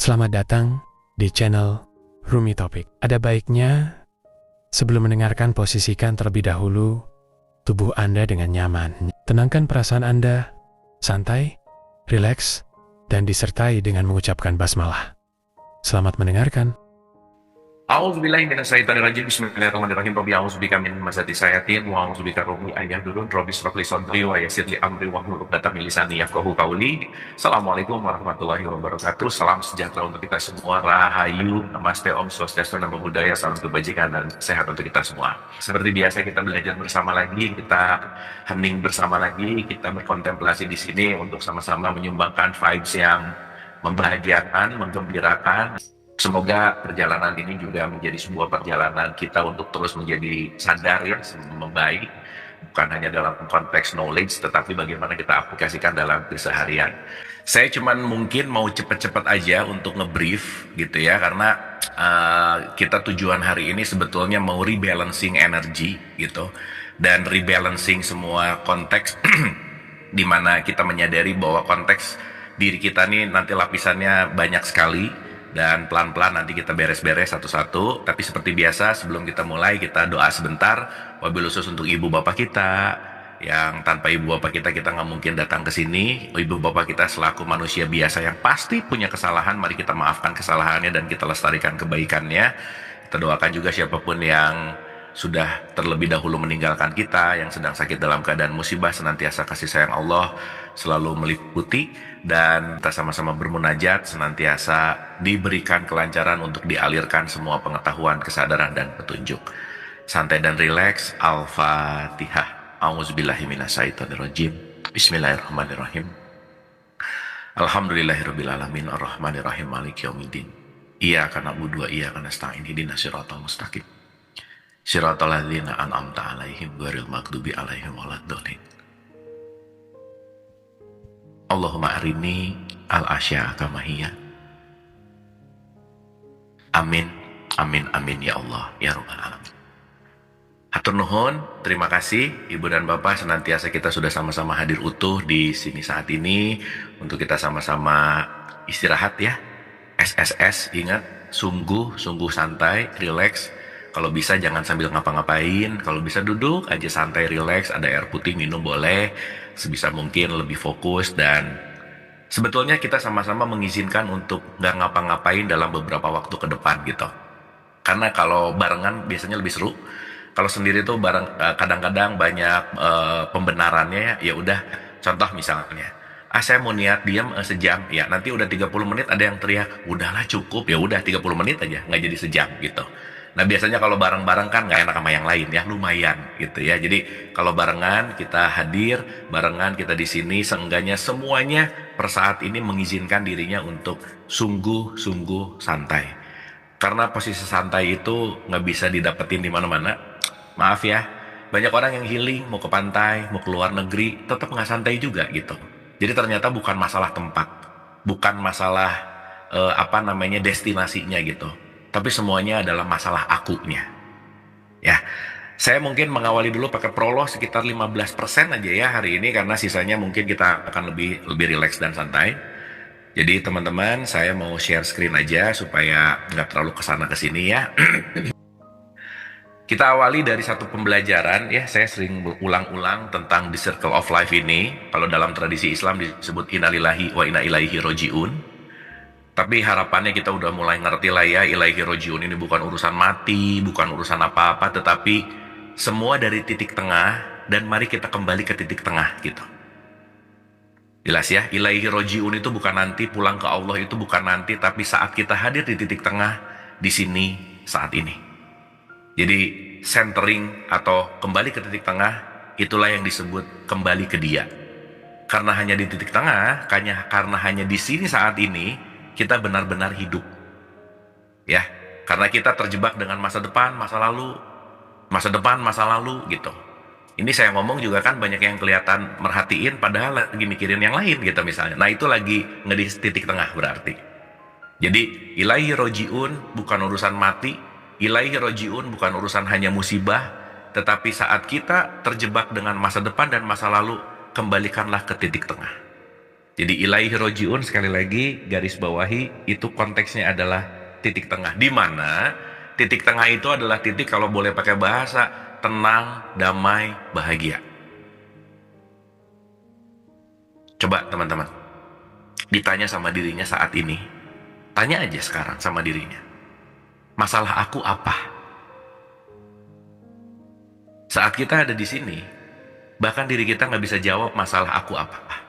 Selamat datang di channel Rumi Topik. Ada baiknya sebelum mendengarkan, posisikan terlebih dahulu tubuh Anda dengan nyaman. Tenangkan perasaan Anda, santai, rileks, dan disertai dengan mengucapkan basmalah. Selamat mendengarkan. A'udzubillahi minasyaitonirrajim. Bismillahirrahmanirrahim. Rabbi a'udzubika min hamazati syayatin wa a'udzubika rabbi an yahdurun. Rabbi shrah li sadri wa yassir li amri wahlul 'uqdatam min lisani yafqahu qawli. Assalamualaikum warahmatullahi wabarakatuh. Salam sejahtera untuk kita semua. Rahayu, namaste, om swastiastu, namo buddhaya, salam kebajikan dan sehat untuk kita semua. Seperti biasa kita belajar bersama lagi, kita hening bersama lagi, kita berkontemplasi di sini untuk sama-sama menyumbangkan vibes yang membahagiakan, menggembirakan. Semoga perjalanan ini juga menjadi sebuah perjalanan kita untuk terus menjadi sadar ya, membaik, bukan hanya dalam konteks knowledge, tetapi bagaimana kita aplikasikan dalam keseharian. Saya cuman mungkin mau cepet-cepet aja untuk ngebrief gitu ya, karena kita tujuan hari ini sebetulnya mau rebalancing energi gitu, dan rebalancing semua konteks di mana kita menyadari bahwa konteks diri kita nih nanti lapisannya banyak sekali. Dan pelan-pelan nanti kita beres-beres satu-satu. Tapi seperti biasa sebelum kita mulai, kita doa sebentar. Wabil khusus untuk ibu bapak kita, yang tanpa ibu bapak kita nggak mungkin datang ke sini. Ibu bapak kita selaku manusia biasa yang pasti punya kesalahan, mari kita maafkan kesalahannya dan kita lestarikan kebaikannya. Kita doakan juga siapapun yang sudah terlebih dahulu meninggalkan kita, yang sedang sakit dalam keadaan musibah, senantiasa kasih sayang Allah selalu meliputi, dan kita sama-sama bermunajat senantiasa diberikan kelancaran untuk dialirkan semua pengetahuan, kesadaran, dan petunjuk. Santai dan rileks. Al-Fatihah. A'udzubillahi minasyaitonirrajim. Bismillahirrahmanirrahim. Alhamdulillahirabbil alamin, arrahmanirrahim, maliki yaumiddin. Iyyaka na'budu wa iyyaka nasta'in, ihdinas siratal mustaqim. Siratal ladzina an'amta 'alaihim ghairil maghdubi 'alaihim waladdallin. Allahumma arini al-asya'a kama hiya. Amin, amin, amin ya Allah, ya Rabbal alamin. Hatur nuhun, terima kasih Ibu dan Bapak, senantiasa kita sudah sama-sama hadir utuh di sini saat ini untuk kita sama-sama istirahat ya. SSS, ingat, sungguh santai, rileks. Kalau bisa jangan sambil ngapa-ngapain, kalau bisa duduk aja santai, rileks, ada air putih minum boleh, sebisa mungkin lebih fokus. Dan sebetulnya kita sama-sama mengizinkan untuk gak ngapa-ngapain dalam beberapa waktu ke depan gitu. Karena kalau barengan biasanya lebih seru. Kalau sendiri tuh kadang-kadang banyak pembenarannya. Ya udah, contoh misalnya, saya mau niat diam sejam, ya nanti udah 30 menit ada yang teriak, udahlah cukup, ya udah 30 menit aja, nggak jadi sejam gitu. Nah biasanya kalau bareng-bareng kan nggak enak sama yang lain ya, lumayan gitu ya. Jadi kalau barengan kita hadir, barengan kita di sini, seenggaknya semuanya per saat ini mengizinkan dirinya untuk sungguh-sungguh santai. Karena posisi santai itu nggak bisa didapetin di mana-mana. Maaf ya, banyak orang yang healing, mau ke pantai, mau ke luar negeri, tetap nggak santai juga gitu. Jadi ternyata bukan masalah tempat, bukan masalah destinasinya gitu. Tapi semuanya adalah masalah akunya. Ya, saya mungkin mengawali dulu pakai prolog sekitar 15% aja ya hari ini, karena sisanya mungkin kita akan lebih rileks dan santai. Jadi teman-teman, saya mau share screen aja supaya nggak terlalu kesana kesini ya. Kita awali dari satu pembelajaran ya, saya sering berulang-ulang tentang the circle of life ini. Kalau dalam tradisi Islam disebut innalillahi wa inna ilaihi roji'un. Tapi harapannya kita udah mulai ngerti lah ya, ilaihi roji'un ini bukan urusan mati, bukan urusan apa-apa, tetapi semua dari titik tengah, dan mari kita kembali ke titik tengah gitu. Jelas ya, ilaihi roji'un itu bukan nanti, pulang ke Allah itu bukan nanti, tapi saat kita hadir di titik tengah, di sini, saat ini. Jadi centering atau kembali ke titik tengah, itulah yang disebut kembali ke Dia. Karena hanya di titik tengah, karena hanya di sini saat ini, kita benar-benar hidup. Ya, karena kita terjebak dengan masa depan, masa lalu, masa depan, masa lalu gitu. Ini saya ngomong juga kan banyak yang kelihatan merhatiin padahal lagi mikirin yang lain gitu misalnya. Nah, itu lagi di titik tengah berarti. Jadi, ilaihi roji'un bukan urusan mati, ilaihi roji'un bukan urusan hanya musibah, tetapi saat kita terjebak dengan masa depan dan masa lalu, kembalikanlah ke titik tengah. Jadi ilaihi rojiun, sekali lagi garis bawahi, itu konteksnya adalah titik tengah. Di mana titik tengah itu adalah titik, kalau boleh pakai bahasa, tenang, damai, bahagia. Coba teman-teman, ditanya sama dirinya saat ini. Tanya aja sekarang sama dirinya. Masalah aku apa? Saat kita ada di sini, bahkan diri kita nggak bisa jawab masalah aku apa.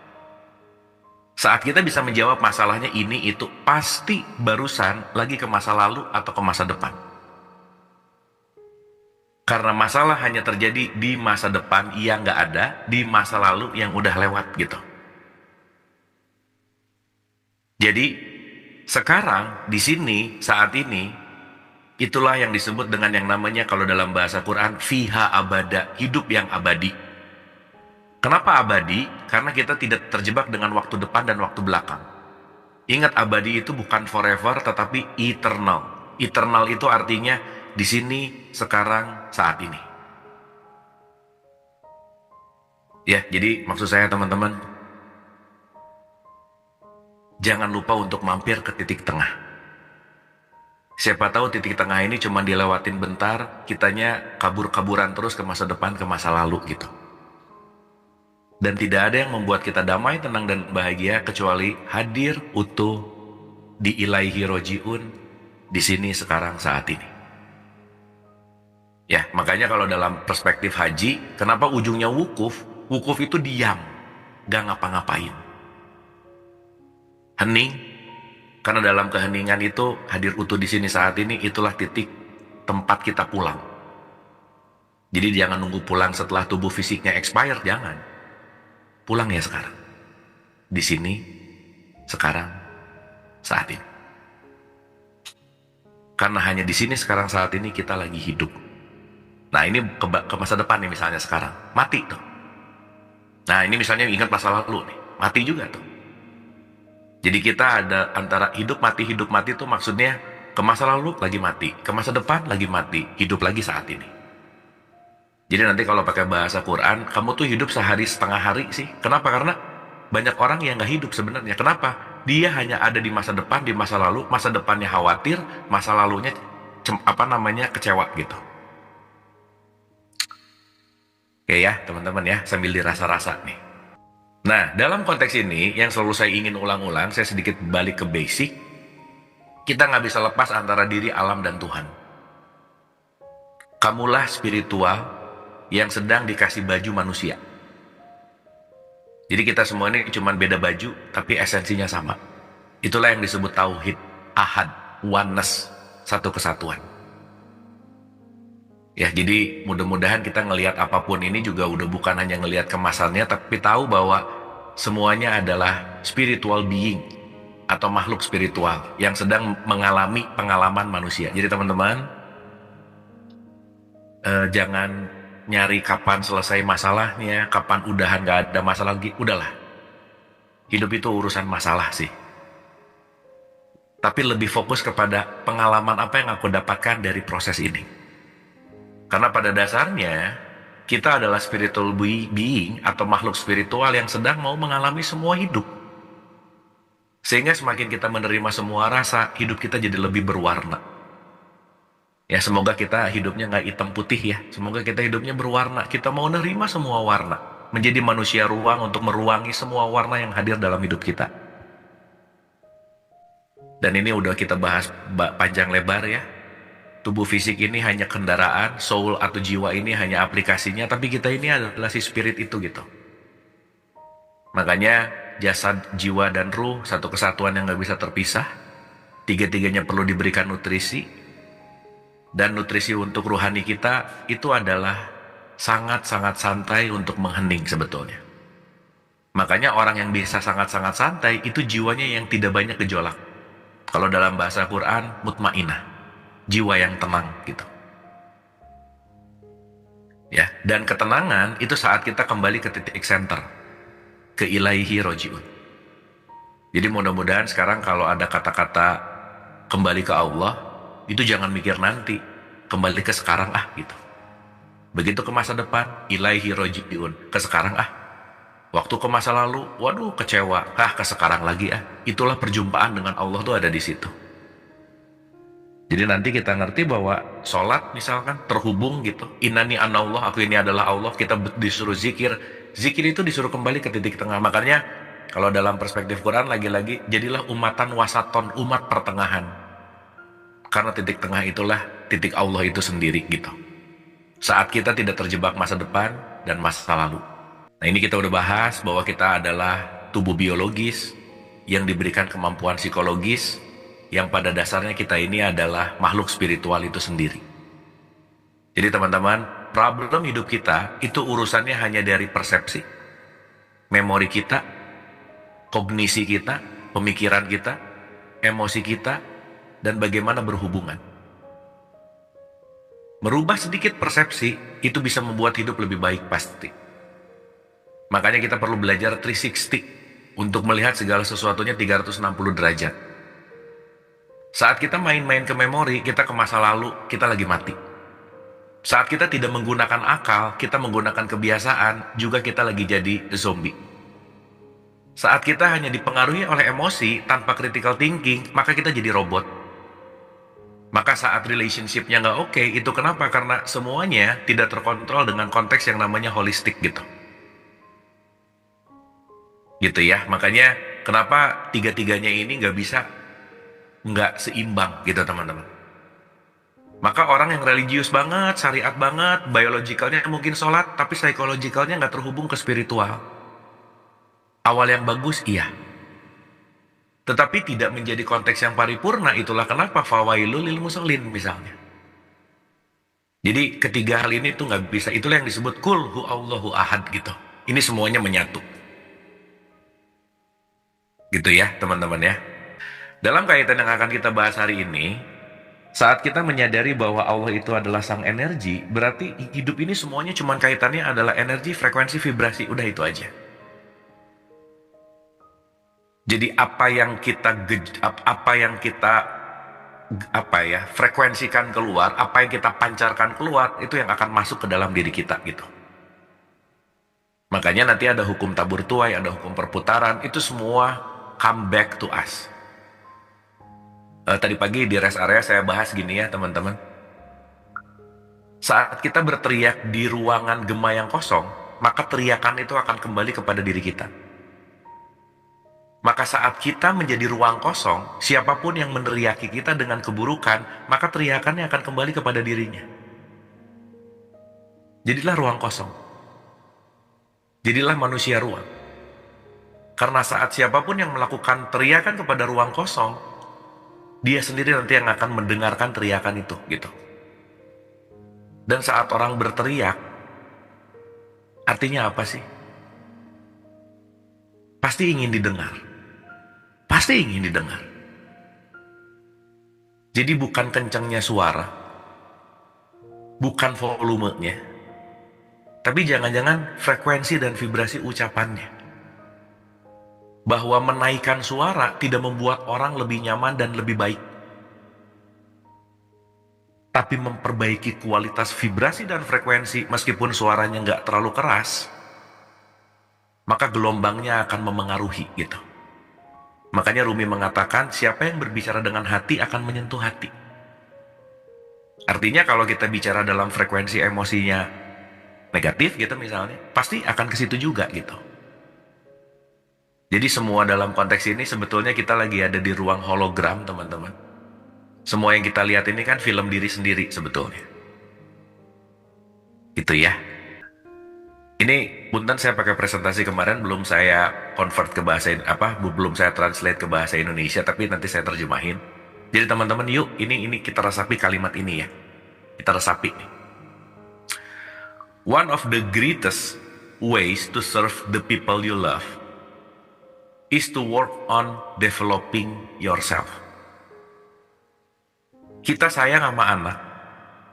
Saat kita bisa menjawab masalahnya ini itu, pasti barusan lagi ke masa lalu atau ke masa depan. Karena masalah hanya terjadi di masa depan yang nggak ada, di masa lalu yang udah lewat gitu. Jadi sekarang di sini saat ini, itulah yang disebut dengan yang namanya kalau dalam bahasa Quran fiha abada, hidup yang abadi. Kenapa abadi? Karena kita tidak terjebak dengan waktu depan dan waktu belakang. Ingat, abadi itu bukan forever tetapi eternal. Eternal itu artinya di sini, sekarang, saat ini. Ya, jadi maksud saya teman-teman, jangan lupa untuk mampir ke titik tengah. Siapa tahu titik tengah ini cuma dilewatin bentar, kitanya kabur-kaburan terus ke masa depan, ke masa lalu gitu. Dan tidak ada yang membuat kita damai, tenang, dan bahagia kecuali hadir utuh di ilaihi rojiun, di sini, sekarang, saat ini. Ya, makanya kalau dalam perspektif haji, kenapa ujungnya wukuf? Wukuf itu diam, gak ngapa-ngapain. Hening, karena dalam keheningan itu hadir utuh di sini saat ini, itulah titik tempat kita pulang. Jadi jangan nunggu pulang setelah tubuh fisiknya expire, jangan. Pulang ya sekarang, di sini, sekarang, saat ini. Karena hanya di sini, sekarang, saat ini kita lagi hidup. Nah ini ke masa depan nih, misalnya sekarang mati tuh. Nah ini misalnya ingat masa lalu nih, mati juga tuh. Jadi kita ada antara hidup mati tuh maksudnya ke masa lalu lagi mati, ke masa depan lagi mati, hidup lagi saat ini. Jadi nanti kalau pakai bahasa Quran, kamu tuh hidup sehari setengah hari sih. Kenapa? Karena banyak orang yang nggak hidup sebenarnya. Kenapa? Dia hanya ada di masa depan, di masa lalu, masa depannya khawatir, masa lalunya kecewa gitu. Oke ya teman-teman ya, sambil dirasa-rasa nih. Nah dalam konteks ini yang selalu saya ingin ulang-ulang, saya sedikit balik ke basic. Kita nggak bisa lepas antara diri, alam, dan Tuhan. Kamulah spiritual yang sedang dikasih baju manusia. Jadi kita semua ini cuma beda baju, tapi esensinya sama. Itulah yang disebut tauhid, ahad, oneness, satu kesatuan. Ya, jadi mudah-mudahan kita ngelihat apapun ini juga udah bukan hanya ngelihat kemasannya, tapi tahu bahwa semuanya adalah spiritual being atau makhluk spiritual yang sedang mengalami pengalaman manusia. Jadi teman-teman, jangan nyari kapan selesai masalahnya, kapan udahan gak ada masalah lagi. Udahlah, hidup itu urusan masalah sih. Tapi lebih fokus kepada pengalaman apa yang aku dapatkan dari proses ini. Karena pada dasarnya, kita adalah spiritual being atau makhluk spiritual yang sedang mau mengalami semua hidup. Sehingga semakin kita menerima semua rasa, hidup kita jadi lebih berwarna. Ya semoga kita hidupnya nggak hitam putih ya. Semoga kita hidupnya berwarna. Kita mau nerima semua warna. Menjadi manusia ruang untuk meruangi semua warna yang hadir dalam hidup kita. Dan ini udah kita bahas panjang lebar ya. Tubuh fisik ini hanya kendaraan, soul atau jiwa ini hanya aplikasinya. Tapi kita ini adalah si spirit itu gitu. Makanya jasad, jiwa, dan ruh satu kesatuan yang nggak bisa terpisah. Tiga-tiganya perlu diberikan nutrisi. Dan nutrisi untuk rohani kita itu adalah sangat-sangat santai untuk menghening sebetulnya. Makanya orang yang bisa sangat-sangat santai itu jiwanya yang tidak banyak gejolak. Kalau dalam bahasa Quran, mutmainah, jiwa yang tenang gitu. Ya, dan ketenangan itu saat kita kembali ke titik center, ke ilaihi rojiun. Jadi mudah-mudahan sekarang kalau ada kata-kata kembali ke Allah, itu jangan mikir nanti, kembali ke sekarang gitu. Begitu ke masa depan, ilaihi rojiun, ke sekarang Waktu ke masa lalu, waduh kecewa, ke sekarang lagi ah. Itulah perjumpaan dengan Allah tuh ada di situ. Jadi nanti kita ngerti bahwa sholat misalkan terhubung gitu. Innani anallah, aku ini adalah Allah. Kita disuruh zikir. Zikir itu disuruh kembali ke titik tengah. Makanya kalau dalam perspektif Quran lagi-lagi, jadilah umatan wasaton, umat pertengahan. Karena titik tengah itulah titik Allah itu sendiri gitu. Saat kita tidak terjebak masa depan dan masa lalu. Nah ini kita udah bahas bahwa kita adalah tubuh biologis yang diberikan kemampuan psikologis, yang pada dasarnya kita ini adalah makhluk spiritual itu sendiri. Jadi teman-teman, problem hidup kita itu urusannya hanya dari persepsi, memori kita, kognisi kita, pemikiran kita, emosi kita, dan bagaimana berhubungan. Merubah sedikit persepsi, itu bisa membuat hidup lebih baik pasti. Makanya kita perlu belajar 360 untuk melihat segala sesuatunya 360 derajat. Saat kita main-main ke memori, kita ke masa lalu, kita lagi mati. Saat kita tidak menggunakan akal, kita menggunakan kebiasaan, juga kita lagi jadi zombie. Saat kita hanya dipengaruhi oleh emosi tanpa critical thinking, maka kita jadi robot. Maka saat relationship-nya nggak oke, itu kenapa? Karena semuanya tidak terkontrol dengan konteks yang namanya holistik gitu. Gitu ya, makanya kenapa tiga-tiganya ini nggak seimbang gitu teman-teman. Maka orang yang religius banget, syariat banget, biologikalnya mungkin sholat, tapi psikologikalnya nggak terhubung ke spiritual. Awal yang bagus, iya. Tetapi tidak menjadi konteks yang paripurna, itulah kenapa fawailul lil musallin misalnya. Jadi ketiga hal ini tuh nggak bisa, itulah yang disebut kul hu Allahu ahad gitu. Ini semuanya menyatu. Gitu ya teman-teman ya. Dalam kaitan yang akan kita bahas hari ini, saat kita menyadari bahwa Allah itu adalah sang energi, berarti hidup ini semuanya cuma kaitannya adalah energi, frekuensi, vibrasi, udah itu aja. Jadi apa yang kita frekuensikan keluar, apa yang kita pancarkan keluar, itu yang akan masuk ke dalam diri kita gitu. Makanya nanti ada hukum tabur tuai, ada hukum perputaran, itu semua come back to us. Tadi pagi di rest area saya bahas gini ya teman-teman. Saat kita berteriak di ruangan gema yang kosong, maka teriakan itu akan kembali kepada diri kita. Maka saat kita menjadi ruang kosong, siapapun yang meneriaki kita dengan keburukan, maka teriakannya akan kembali kepada dirinya. Jadilah ruang kosong. Jadilah manusia ruang. Karena saat siapapun yang melakukan teriakan kepada ruang kosong, dia sendiri nanti yang akan mendengarkan teriakan itu, gitu. Dan saat orang berteriak, artinya apa sih? Pasti ingin didengar. Pasti ingin didengar. Jadi bukan kencangnya suara, bukan volumenya, tapi jangan-jangan frekuensi dan vibrasi ucapannya. Bahwa menaikkan suara tidak membuat orang lebih nyaman dan lebih baik, tapi memperbaiki kualitas vibrasi dan frekuensi. Meskipun suaranya nggak terlalu keras, maka gelombangnya akan memengaruhi gitu. Makanya Rumi mengatakan siapa yang berbicara dengan hati akan menyentuh hati. Artinya kalau kita bicara dalam frekuensi emosinya negatif gitu misalnya, pasti akan ke situ juga gitu. Jadi semua dalam konteks ini sebetulnya kita lagi ada di ruang hologram teman-teman. Semua yang kita lihat ini kan film diri sendiri sebetulnya. Itu ya. Ini punten saya pakai presentasi kemarin belum saya convert ke bahasa belum saya translate ke bahasa Indonesia, tapi nanti saya terjemahin. Jadi teman-teman yuk ini kita resapi kalimat ini ya. Kita resapi. One of the greatest ways to serve the people you love is to work on developing yourself. Kita sayang sama anak,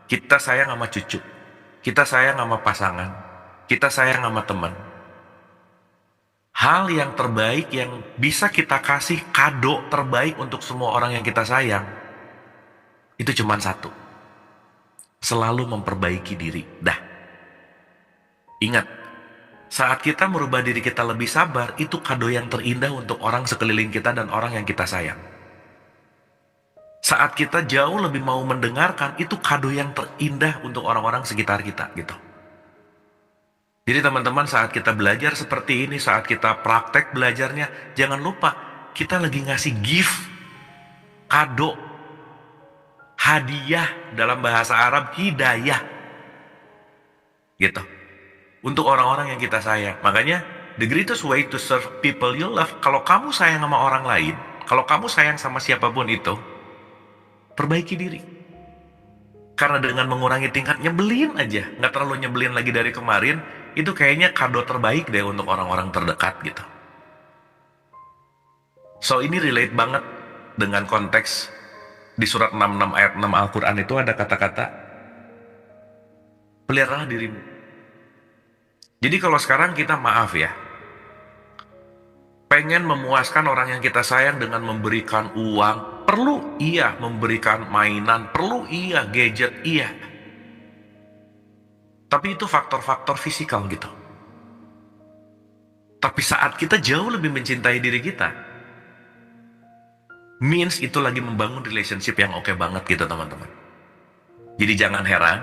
kita sayang sama cucu, kita sayang sama pasangan, kita sayang sama teman. Hal yang terbaik yang bisa kita kasih, kado terbaik untuk semua orang yang kita sayang, itu cuma satu. Selalu memperbaiki diri. Dah. Ingat, Saat kita merubah diri kita lebih sabar, itu kado yang terindah untuk orang sekeliling kita dan orang yang kita sayang. Saat kita jauh lebih mau mendengarkan, itu kado yang terindah untuk orang-orang sekitar kita gitu. Jadi teman-teman, saat kita belajar seperti ini, saat kita praktek belajarnya, jangan lupa kita lagi ngasih gift, kado, hadiah, dalam bahasa Arab hidayah gitu, untuk orang-orang yang kita sayang. Makanya the greatest way to serve people you love, kalau kamu sayang sama orang lain, kalau kamu sayang sama siapapun itu, perbaiki diri. Karena dengan mengurangi tingkat nyebelin aja, nggak terlalu nyebelin lagi dari kemarin, itu kayaknya kado terbaik deh untuk orang-orang terdekat gitu. So ini relate banget dengan konteks di surat 66 ayat 6 Al-Quran itu ada kata-kata, peliharalah dirimu. Jadi kalau sekarang kita maaf ya, pengen memuaskan orang yang kita sayang dengan memberikan uang, perlu iya, memberikan mainan, perlu iya, gadget iya. Tapi itu faktor-faktor fisikal gitu. Tapi saat kita jauh lebih mencintai diri kita, means itu lagi membangun relationship yang oke banget gitu teman-teman. Jadi jangan heran,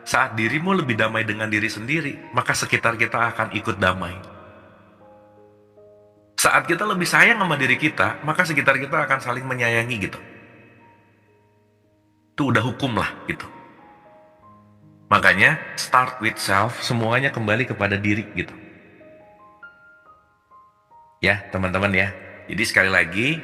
saat dirimu lebih damai dengan diri sendiri, maka sekitar kita akan ikut damai. Saat kita lebih sayang sama diri kita, maka sekitar kita akan saling menyayangi gitu. Itu udah hukum lah gitu. Makanya start with self, semuanya kembali kepada diri gitu. Ya teman-teman ya. Jadi sekali lagi,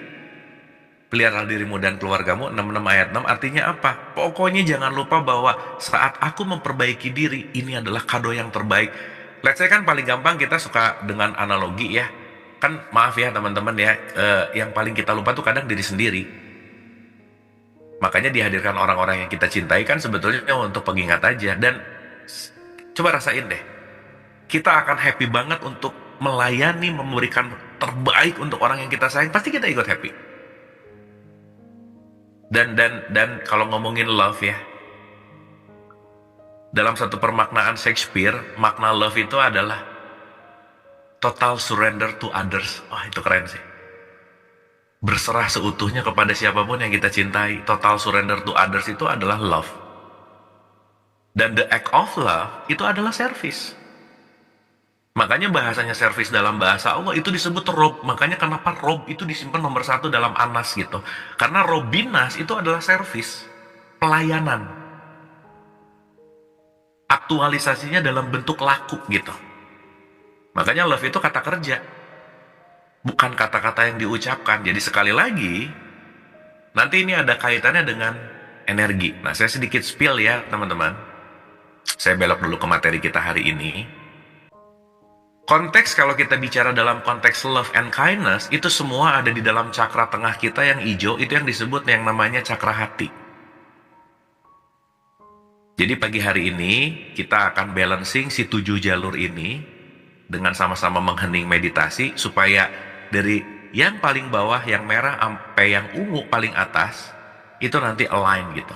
pelihara dirimu dan keluargamu, 66 ayat 6 artinya apa? Pokoknya jangan lupa bahwa saat aku memperbaiki diri, ini adalah kado yang terbaik. Let's say kan paling gampang kita suka dengan analogi ya. Kan maaf ya teman-teman ya, yang paling kita lupa tuh kadang diri sendiri. Makanya dihadirkan orang-orang yang kita cintai kan sebetulnya untuk pengingat aja. Dan coba rasain deh, kita akan happy banget untuk melayani, memberikan terbaik untuk orang yang kita sayang, pasti kita ikut happy. Dan kalau ngomongin love ya, dalam satu permaknaan Shakespeare, makna love itu adalah total surrender to others. Wah, itu keren sih. Berserah seutuhnya kepada siapapun yang kita cintai. Total surrender to others itu adalah love. Dan the act of love itu adalah service. Makanya bahasanya service dalam bahasa Allah itu disebut rob. Makanya kenapa rob itu disimpan nomor 1 dalam Anas gitu. Karena robinas itu adalah service, pelayanan. Aktualisasinya dalam bentuk laku gitu. Makanya love itu kata kerja, bukan kata-kata yang diucapkan. Jadi sekali lagi, nanti ini ada kaitannya dengan energi. Nah, saya sedikit spill ya teman-teman. Saya belok dulu ke materi kita hari ini. Konteks kalau kita bicara dalam konteks love and kindness, itu semua ada di dalam cakra tengah kita yang hijau, itu yang disebut yang namanya cakra hati. Jadi pagi hari ini kita akan balancing si 7 jalur ini dengan sama-sama menghening meditasi supaya dari yang paling bawah yang merah sampai yang ungu paling atas itu nanti align gitu.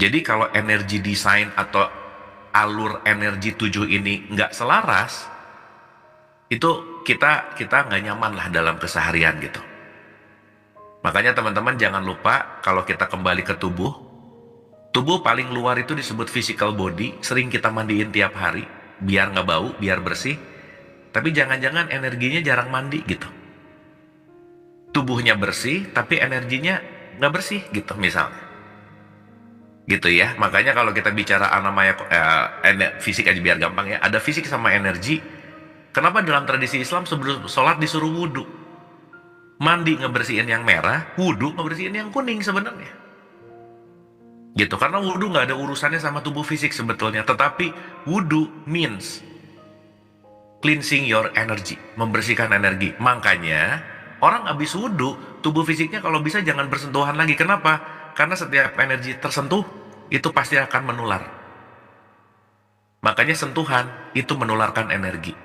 Jadi kalau energi desain atau alur energi 7 ini nggak selaras, itu kita nggak nyaman lah dalam keseharian gitu. Makanya teman-teman jangan lupa kalau kita kembali ke tubuh paling luar itu disebut physical body, sering kita mandiin tiap hari biar nggak bau, biar bersih. Tapi jangan-jangan energinya jarang mandi gitu. Tubuhnya bersih tapi energinya nggak bersih gitu misalnya. Gitu ya, makanya kalau kita bicara namanya fisik aja biar gampang ya, ada fisik sama energi. Kenapa dalam tradisi Islam sebelum sholat disuruh wudhu? Mandi ngebersihin yang merah, wudhu ngebersihin yang kuning sebenarnya. Gitu, karena wudhu nggak ada urusannya sama tubuh fisik sebetulnya, tetapi wudhu means cleansing your energy, membersihkan energi. Makanya orang habis wudhu, tubuh fisiknya kalau bisa jangan bersentuhan lagi. Kenapa? Karena setiap energi tersentuh, itu pasti akan menular. Makanya sentuhan, itu menularkan energi.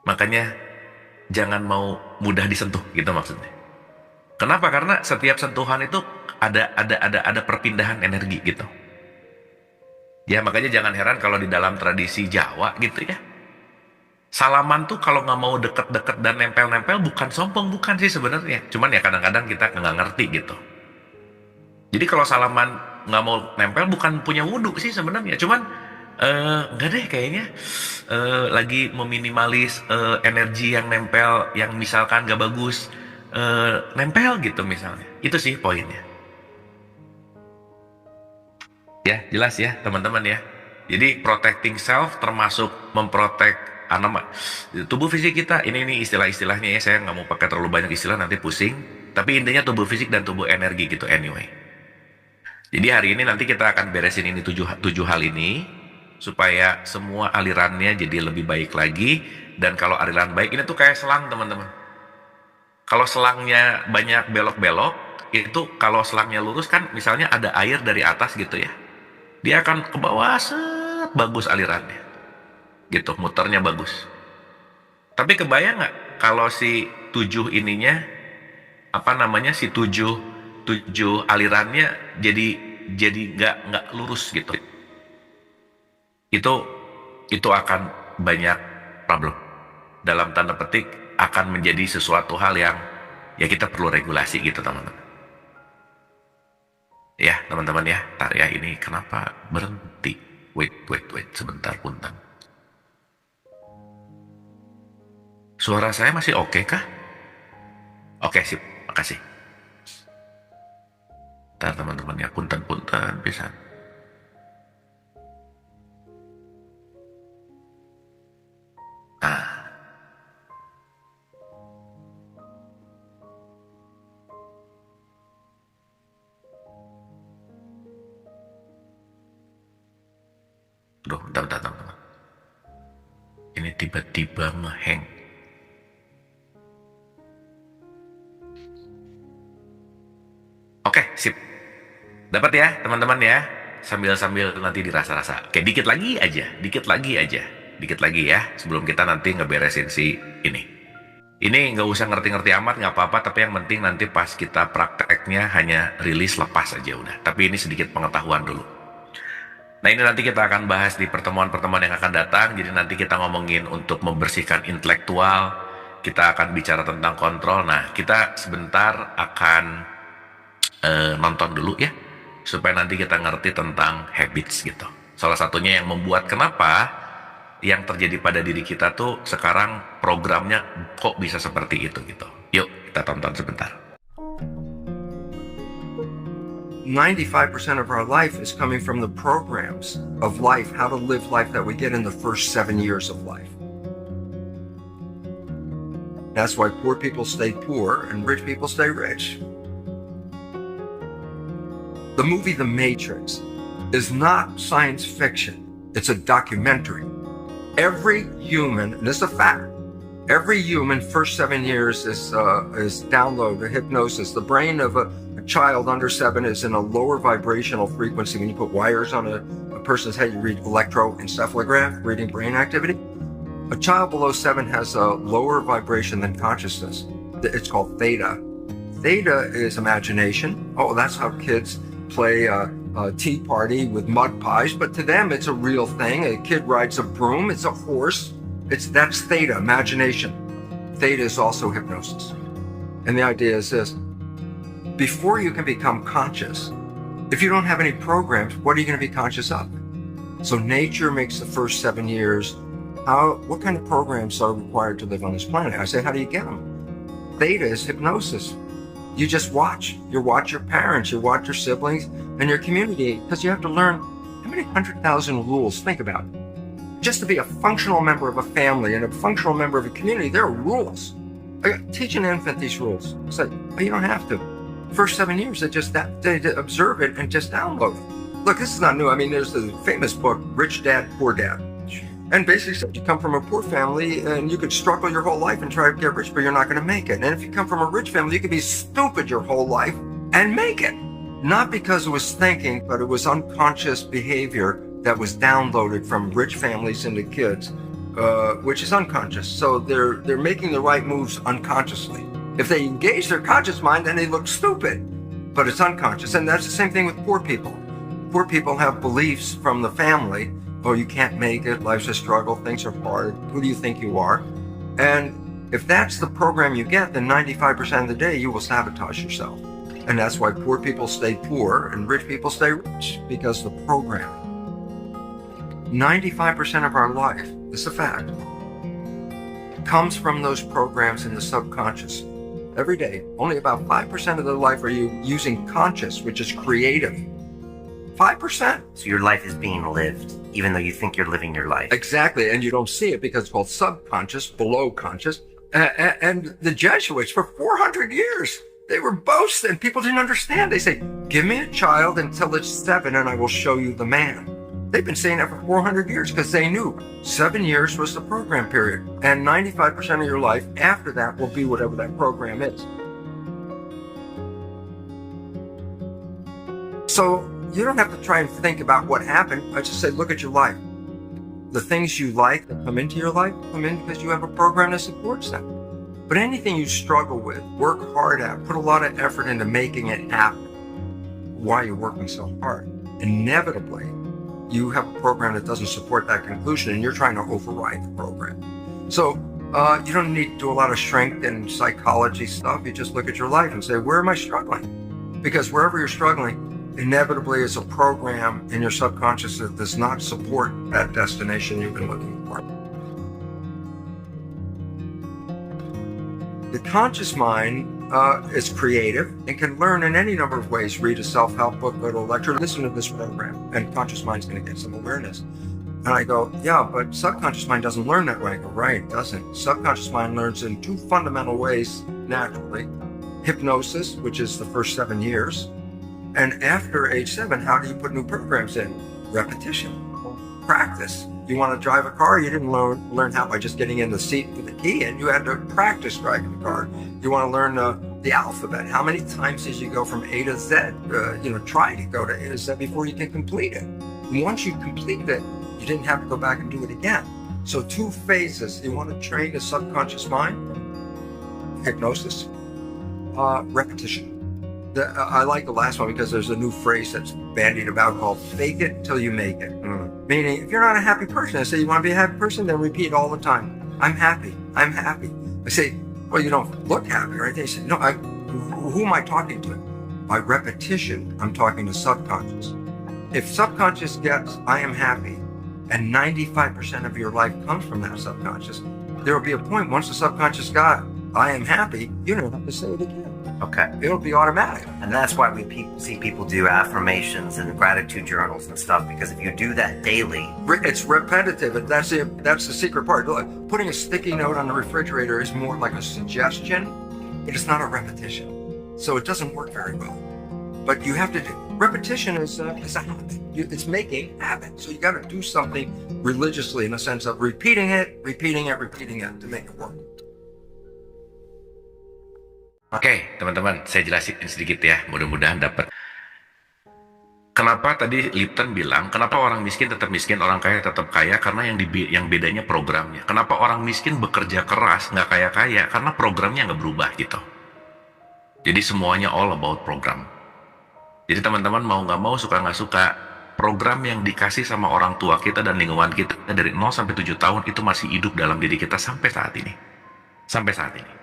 Makanya, jangan mau mudah disentuh, gitu maksudnya. Kenapa? Karena setiap sentuhan itu ada perpindahan energi, gitu. Ya makanya jangan heran kalau di dalam tradisi Jawa gitu ya, salaman tuh kalau nggak mau deket-deket dan nempel-nempel bukan sombong, bukan sih sebenarnya. Cuman ya kadang-kadang kita nggak ngerti gitu. Jadi kalau salaman nggak mau nempel bukan punya wudhu sih sebenarnya. Cuman nggak deh kayaknya lagi meminimalis energi yang nempel, yang misalkan nggak bagus nempel gitu misalnya. Itu sih poinnya. Ya jelas ya teman-teman ya. Jadi protecting self termasuk memprotek tubuh fisik kita. Ini istilah-istilahnya ya, saya nggak mau pakai terlalu banyak istilah nanti pusing. Tapi intinya tubuh fisik dan tubuh energi gitu anyway. Jadi hari ini nanti kita akan beresin ini tujuh hal ini supaya semua alirannya jadi lebih baik lagi. Dan kalau aliran baik ini tuh kayak selang teman-teman. Kalau selangnya banyak belok-belok, itu kalau selangnya lurus kan misalnya ada air dari atas gitu ya, dia akan ke bawah set, bagus alirannya gitu, muternya bagus. Tapi kebayang nggak kalau si tujuh ininya apa namanya, si tujuh alirannya jadi nggak lurus gitu, itu akan banyak problem, dalam tanda petik akan menjadi sesuatu hal yang ya kita perlu regulasi gitu teman-teman. Ya teman-teman ya, tar ya, ini kenapa berhenti, wait sebentar punten. Suara saya masih oke kah? Oke sip, makasih. Ntar teman-teman ya, punten bisa. Nah, bentar teman-teman. Ini tiba-tiba ngehang. Oke, sip. Dapat ya, teman-teman ya. Sambil nanti dirasa-rasa. Oke, dikit lagi ya, sebelum kita nanti ngeberesin si ini. Ini nggak usah ngerti-ngerti amat, nggak apa-apa, tapi yang penting nanti pas kita prakteknya hanya rilis lepas aja udah. Tapi ini sedikit pengetahuan dulu. Nah ini nanti kita akan bahas di pertemuan-pertemuan yang akan datang. Jadi nanti kita ngomongin untuk membersihkan intelektual, kita akan bicara tentang kontrol. Nah kita sebentar akan nonton dulu ya, supaya nanti kita ngerti tentang habits gitu. Salah satunya yang membuat kenapa yang terjadi pada diri kita tuh sekarang programnya kok bisa seperti itu gitu. Yuk kita tonton sebentar. 95% of our life is coming from the programs of life, how to live life that we get in the first 7 years of life. That's why poor people stay poor and rich people stay rich. The movie The Matrix is not science fiction. It's a documentary. Every human, and this is a fact, every human first 7 years is download hypnosis. The brain of a child under 7 is in a lower vibrational frequency. When you put wires on a person's head, you read electroencephalograph, reading brain activity. A child below 7 has a lower vibration than consciousness. It's called theta. Theta is imagination. Oh, that's how kids play a tea party with mud pies, but to them it's a real thing. A kid rides a broom, it's a horse. That's theta, imagination. Theta is also hypnosis. And the idea is this: before you can become conscious, if you don't have any programs, what are you going to be conscious of? So nature makes the first 7 years. What kind of programs are required to live on this planet? I say, how do you get them? Theta is hypnosis. You just watch. You watch your parents, you watch your siblings, and your community, because you have to learn how many 100,000 rules. Think about it. Just to be a functional member of a family and a functional member of a community, there are rules. Teach an infant these rules. It's like, oh, you don't have to. First 7 years, they observe it and just download it. Look, this is not new. I mean, there's the famous book, Rich Dad, Poor Dad. And basically said you come from a poor family and you could struggle your whole life and try to get rich, but you're not going to make it. And if you come from a rich family, you could be stupid your whole life and make it. Not because it was thinking, but it was unconscious behavior that was downloaded from rich families into kids, which is unconscious. So they're making the right moves unconsciously. If they engage their conscious mind, then they look stupid, but it's unconscious. And that's the same thing with poor people. Poor people have beliefs from the family. Oh, you can't make it. Life's a struggle. Things are hard. Who do you think you are? And if that's the program you get, then 95% of the day you will sabotage yourself. And that's why poor people stay poor and rich people stay rich, because the program. 95% of our life, this is a fact, comes from those programs in the subconscious. Every day, only about 5% of the life are you using conscious, which is creative. 5%. So your life is being lived, even though you think you're living your life. Exactly, and you don't see it because it's called subconscious, below conscious. And the Jesuits, for 400 years, they were boasting. People didn't understand. They say, give me a child until it's 7 and I will show you the man. They've been saying that for 400 years because they knew 7 years was the program period. And 95% of your life after that will be whatever that program is. So you don't have to try and think about what happened. I just say, look at your life. The things you like that come into your life come in because you have a program that supports them. But anything you struggle with, work hard at, put a lot of effort into making it happen. Why you're working so hard? Inevitably, you have a program that doesn't support that conclusion and you're trying to override the program. So you don't need to do a lot of strength and psychology stuff. You just look at your life and say, where am I struggling? Because wherever you're struggling, inevitably is a program in your subconscious that does not support that destination you've been looking for. The conscious mind is creative and can learn in any number of ways. Read a self-help book, go to a lecture, listen to this program, and conscious mind's going to get some awareness. And I go, yeah, but subconscious mind doesn't learn that way. I go, right, it doesn't. Subconscious mind learns in 2 fundamental ways naturally. Hypnosis, which is the first 7 years. And after age 7, how do you put new programs in? Repetition. Practice. You want to drive a car, you didn't learn how by just getting in the seat with the key in. You had to practice driving the car. You want to learn the alphabet. How many times did you go from A to Z? Try to go to A to Z before you can complete it. And once you complete it, you didn't have to go back and do it again. So 2 phases. You want to train the subconscious mind, hypnosis, repetition. I like the last one because there's a new phrase that's bandied about called fake it till you make it. Meaning, if you're not a happy person, I say you want to be a happy person, then repeat all the time. I'm happy. I'm happy. I say, well, you don't look happy, right? They say, no, who am I talking to? By repetition, I'm talking to subconscious. If subconscious gets, I am happy, and 95% of your life comes from that subconscious, there will be a point once the subconscious got, I am happy, you don't have to say it again. Okay. It'll be automatic. And that's why we see people do affirmations and gratitude journals and stuff, because if you do that daily, It's repetitive, and that's the secret part. Look, putting a sticky note on the refrigerator is more like a suggestion, but it's not a repetition. So it doesn't work very well. But you have to do repetition is a habit. It's making habit. So you got to do something religiously in the sense of repeating it to make it work. Oke, teman-teman, saya jelasin sedikit ya, mudah-mudahan dapat. Kenapa tadi Lipton bilang, kenapa orang miskin tetap miskin, orang kaya tetap kaya? Karena yang bedanya programnya. Kenapa orang miskin bekerja keras, nggak kaya-kaya? Karena programnya nggak berubah gitu. Jadi semuanya all about program. Jadi teman-teman mau nggak mau, suka nggak suka, program yang dikasih sama orang tua kita dan lingkungan kita dari 0 sampai 7 tahun itu masih hidup dalam diri kita sampai saat ini. Sampai saat ini.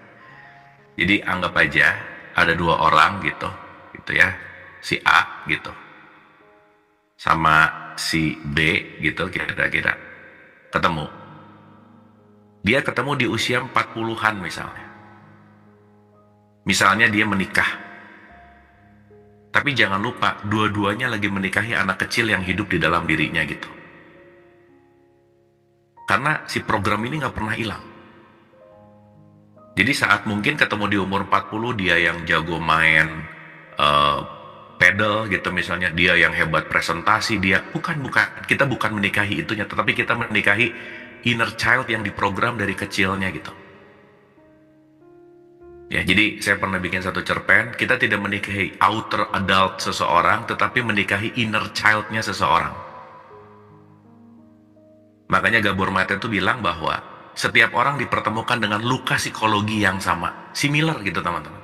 Jadi anggap aja ada 2 orang gitu ya, si A gitu, sama si B gitu kira-kira ketemu. Dia ketemu di usia 40-an misalnya. Misalnya dia menikah. Tapi jangan lupa, dua-duanya lagi menikahi anak kecil yang hidup di dalam dirinya gitu. Karena si program ini nggak pernah hilang. Jadi saat mungkin ketemu di umur 40, dia yang jago main pedal gitu misalnya, dia yang hebat presentasi, dia kita bukan menikahi itunya, tetapi kita menikahi inner child yang diprogram dari kecilnya gitu. Ya, jadi saya pernah bikin satu cerpen, kita tidak menikahi outer adult seseorang, tetapi menikahi inner child-nya seseorang. Makanya Gabor Mate itu bilang bahwa setiap orang dipertemukan dengan luka psikologi yang sama, similar gitu teman-teman.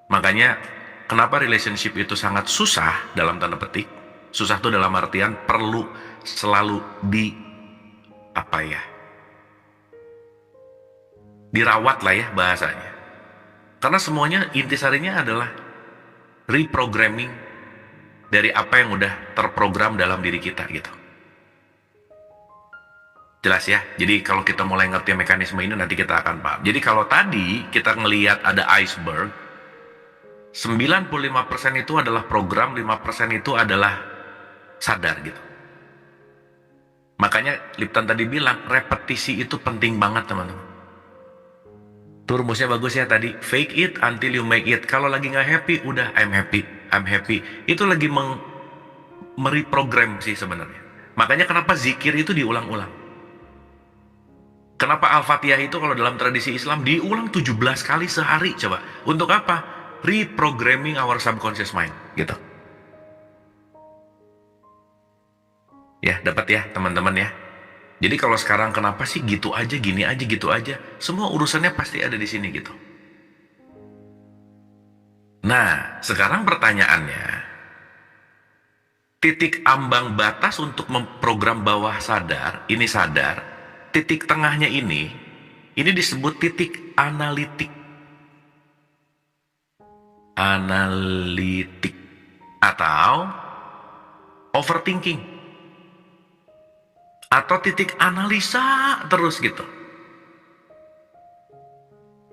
Makanya kenapa relationship itu sangat susah dalam tanda petik, Susah tuh dalam artian perlu selalu dirawat lah ya bahasanya. Karena semuanya intisarinya adalah reprogramming dari apa yang udah terprogram dalam diri kita gitu. Jelas ya? Jadi kalau kita mulai ngerti mekanisme ini nanti kita akan paham. Jadi kalau tadi kita ngelihat ada iceberg, 95% itu adalah program, 5% itu adalah sadar gitu. Makanya Lipton tadi bilang repetisi itu penting banget teman-teman. Tuh rumusnya bagus ya tadi, fake it until you make it. Kalau lagi nggak happy, udah I'm happy. Itu lagi mereprogram sih sebenarnya. Makanya kenapa zikir itu diulang-ulang. Kenapa Al-Fatihah itu kalau dalam tradisi Islam diulang 17 kali sehari coba. Untuk apa? Reprogramming our subconscious mind gitu. Ya, dapat ya teman-teman ya. Jadi kalau sekarang kenapa sih gitu aja, gini aja, gitu aja. Semua urusannya pasti ada di sini gitu. Nah, sekarang pertanyaannya, titik ambang batas untuk memprogram bawah sadar, ini sadar, titik tengahnya ini disebut titik analitik. Analitik atau overthinking atau titik analisa terus gitu.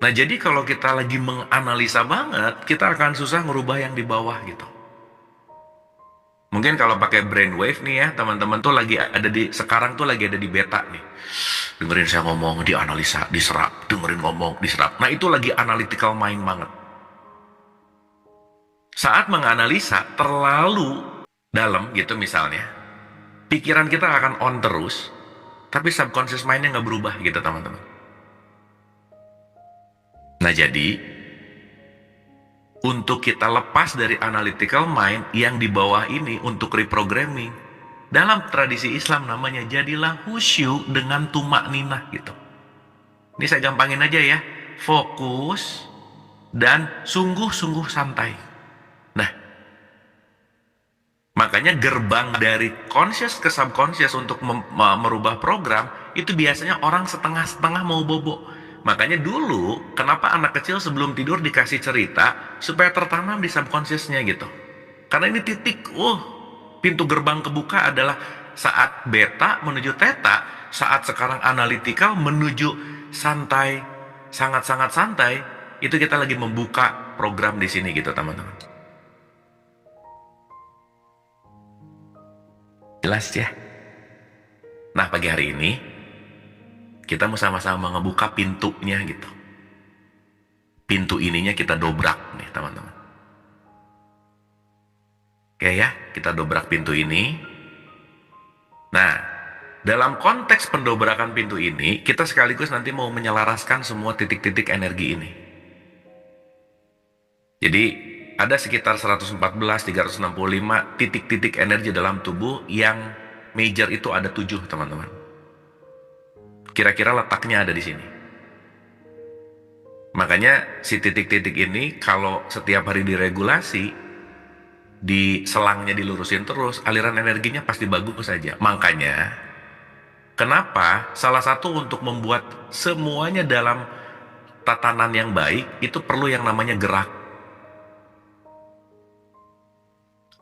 Nah jadi kalau kita lagi menganalisa banget, kita akan susah ngerubah yang di bawah gitu. Mungkin kalau pakai brainwave nih ya, teman-teman tuh lagi ada sekarang tuh lagi ada di beta nih. Dengerin saya ngomong, dianalisa, diserap, dengerin ngomong, diserap. Nah itu lagi analytical mind banget. Saat menganalisa terlalu dalam gitu misalnya, pikiran kita akan on terus, tapi subconscious mind-nya nggak berubah gitu teman-teman. Nah jadi, untuk kita lepas dari analytical mind yang di bawah ini untuk reprogramming, dalam tradisi Islam namanya jadilah khusyuk dengan tumak ninah gitu. Ini saya gampangin aja ya, fokus dan sungguh-sungguh santai. Nah, makanya gerbang dari conscious ke subconscious untuk merubah program itu biasanya orang setengah-setengah mau bobo. Makanya dulu kenapa anak kecil sebelum tidur dikasih cerita supaya tertanam di subconsciousnya gitu. Karena ini titik, pintu gerbang kebuka adalah saat beta menuju theta, saat sekarang analytical menuju santai, sangat-sangat santai, itu kita lagi membuka program di sini gitu teman-teman. Jelas ya? Nah pagi hari ini kita mau sama-sama ngebuka pintunya gitu. Pintu ininya kita dobrak nih teman-teman. Oke ya, kita dobrak pintu ini. Nah, dalam konteks pendobrakan pintu ini, kita sekaligus nanti mau menyelaraskan semua titik-titik energi ini. Jadi, ada sekitar 114, 365 titik-titik energi dalam tubuh yang major itu ada 7 teman-teman. Kira-kira letaknya ada di sini. Makanya si titik-titik ini kalau setiap hari diregulasi, di selangnya dilurusin terus, aliran energinya pasti bagus saja. Makanya kenapa salah satu untuk membuat semuanya dalam tatanan yang baik itu perlu yang namanya gerak.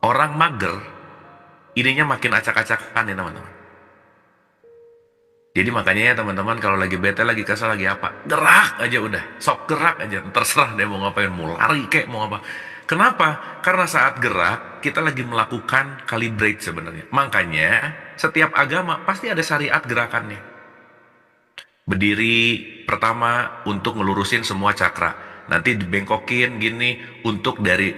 Orang mager ininya makin acak-acakan ya teman-teman. Jadi makanya ya teman-teman kalau lagi bete, lagi kesel, lagi apa, gerak aja udah, sok gerak aja, terserah deh mau ngapain, mau lari kek, mau apa. Kenapa? Karena saat gerak kita lagi melakukan calibrate sebenarnya. Makanya setiap agama pasti ada syariat gerakannya. Berdiri pertama untuk ngelurusin semua cakra, nanti dibengkokin gini untuk dari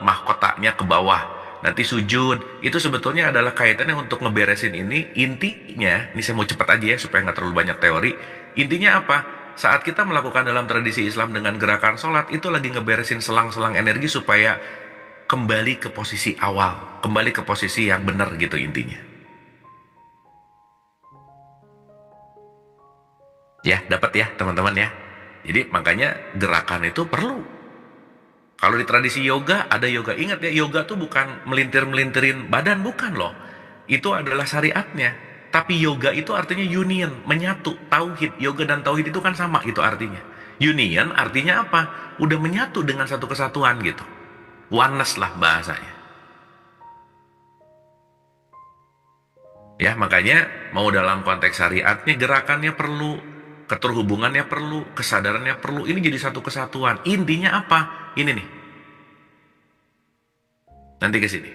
mahkotanya ke bawah. Nanti sujud, itu sebetulnya adalah kaitannya untuk ngeberesin ini. Intinya, ini saya mau cepat aja ya supaya nggak terlalu banyak teori. Intinya apa? Saat kita melakukan dalam tradisi Islam dengan gerakan sholat, itu lagi ngeberesin selang-selang energi supaya kembali ke posisi awal, kembali ke posisi yang benar gitu intinya. Ya, dapat ya teman-teman ya. Jadi makanya gerakan itu perlu. Kalau di tradisi yoga, ada yoga. Ingat ya, yoga tuh bukan melintir-melintirin badan, bukan loh. Itu adalah syariatnya. Tapi yoga itu artinya union, menyatu, tauhid. Yoga dan tauhid itu kan sama, itu artinya. Union artinya apa? Udah menyatu dengan satu kesatuan gitu. Oneness lah bahasanya. Ya, makanya mau dalam konteks syariatnya, gerakannya perlu, keterhubungannya perlu, kesadarannya perlu. Ini jadi satu kesatuan. Intinya apa? Ini nih. Nanti ke sini.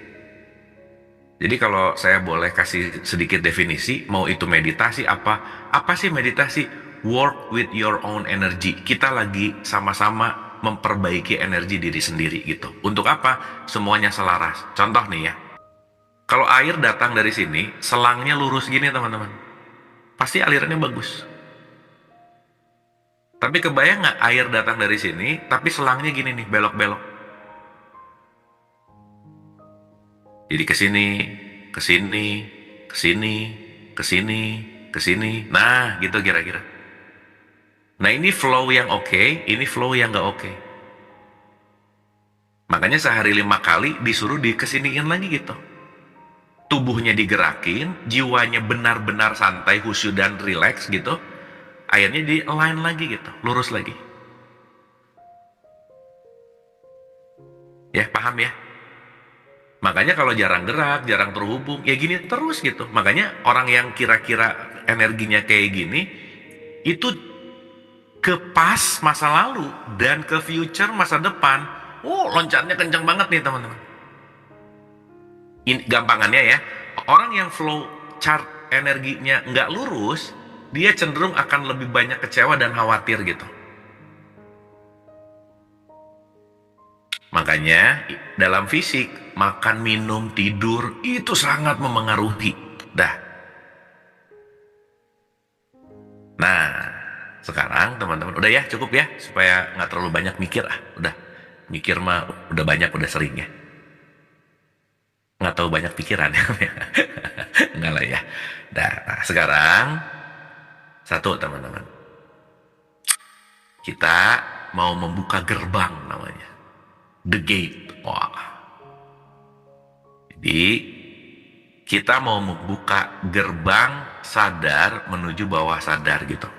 Jadi kalau saya boleh kasih sedikit definisi, mau itu meditasi apa sih meditasi? Work with your own energy. Kita lagi sama-sama memperbaiki energi diri sendiri gitu. Untuk apa? Semuanya selaras. Contoh nih ya. Kalau air datang dari sini, selangnya lurus gini teman-teman. Pasti alirannya bagus. Tapi kebayang nggak air datang dari sini, tapi selangnya gini nih, belok-belok. Jadi ke sini, ke sini, ke sini, ke sini, ke sini. Nah, gitu kira-kira. Nah, ini flow yang oke, ini flow yang nggak oke. Makanya sehari 5 kali disuruh dikesiniin lagi gitu. Tubuhnya digerakin, jiwanya benar-benar santai, khusyuk dan rileks gitu. Akhirnya di align lagi gitu, lurus lagi. Ya, paham ya? Makanya kalau jarang gerak, jarang terhubung, ya gini terus gitu. Makanya orang yang kira-kira energinya kayak gini, itu ke pas masa lalu dan ke future masa depan. Oh, loncatnya kencang banget nih teman-teman. Ini gampangannya ya, orang yang flow chart energinya nggak lurus, dia cenderung akan lebih banyak kecewa dan khawatir gitu. Makanya dalam fisik, makan, minum, tidur itu sangat memengaruhi. Nah, sekarang teman-teman, udah ya cukup ya, supaya nggak terlalu banyak mikir udah. Mikir mah udah banyak, udah sering ya. Nggak tahu banyak pikiran ya. Enggak lah ya. Nah, sekarang satu teman-teman. Kita mau membuka gerbang namanya. The Gate. Wah. Jadi kita mau membuka gerbang sadar menuju bawah sadar gitu.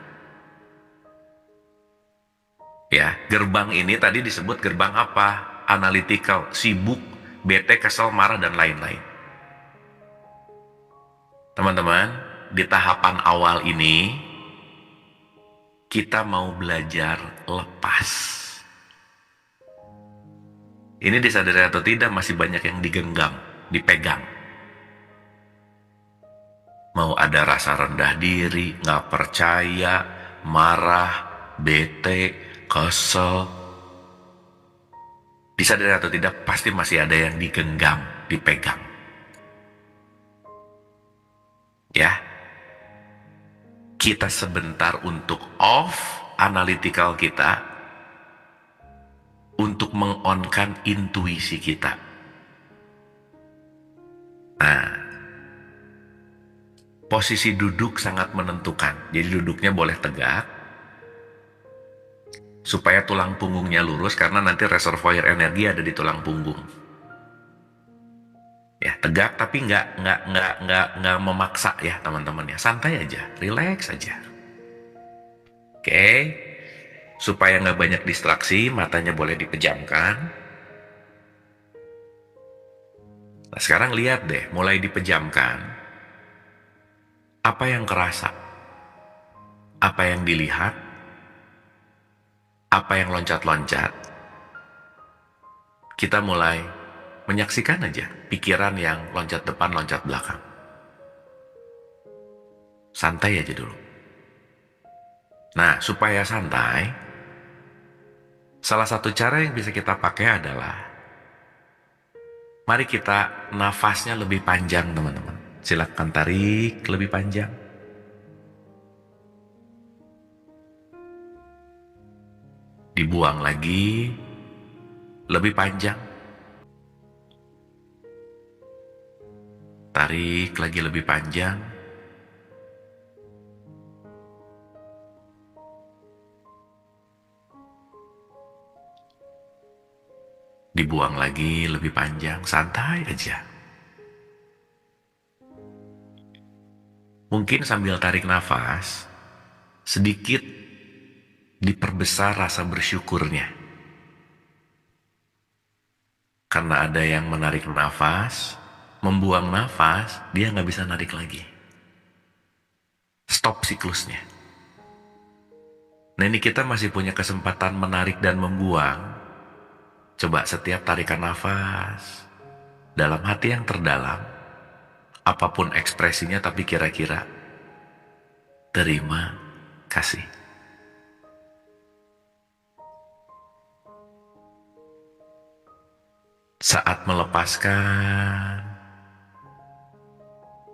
Ya, gerbang ini tadi disebut gerbang apa? Analytical, sibuk, bete, kesel, marah dan lain-lain. Teman-teman, di tahapan awal ini kita mau belajar lepas. Ini disadari atau tidak masih banyak yang digenggam, dipegang. Mau ada rasa rendah diri, nggak percaya, marah, bete, kesel. Disadari atau tidak pasti masih ada yang digenggam, dipegang. Ya, kita sebentar untuk off analytical kita, untuk mengonkan intuisi kita. Nah, posisi duduk sangat menentukan. Jadi duduknya boleh tegak, supaya tulang punggungnya lurus, karena nanti reservoir energi ada di tulang punggung. Ya, tegak tapi nggak memaksa ya teman-teman ya, santai aja, relax aja. Oke. Supaya nggak banyak distraksi, matanya boleh dipejamkan. Nah, sekarang lihat deh, mulai dipejamkan. Apa yang kerasa? Apa yang dilihat? Apa yang loncat-loncat? Kita mulai menyaksikan aja pikiran yang loncat depan, loncat belakang. Santai aja dulu. Nah, supaya santai, salah satu cara yang bisa kita pakai adalah mari kita nafasnya lebih panjang teman-teman. Silakan tarik lebih panjang. Dibuang lagi lebih panjang. Tarik lagi lebih panjang. dibuang lagi lebih panjang, santai aja. Mungkin sambil tarik nafas, sedikit diperbesar rasa bersyukurnya. Karena ada yang menarik nafas, membuang nafas, dia nggak bisa narik lagi. Stop siklusnya. Nah, ini kita masih punya kesempatan menarik dan membuang. Coba setiap tarikan nafas, dalam hati yang terdalam, apapun ekspresinya tapi kira-kira, terima kasih. Saat melepaskan,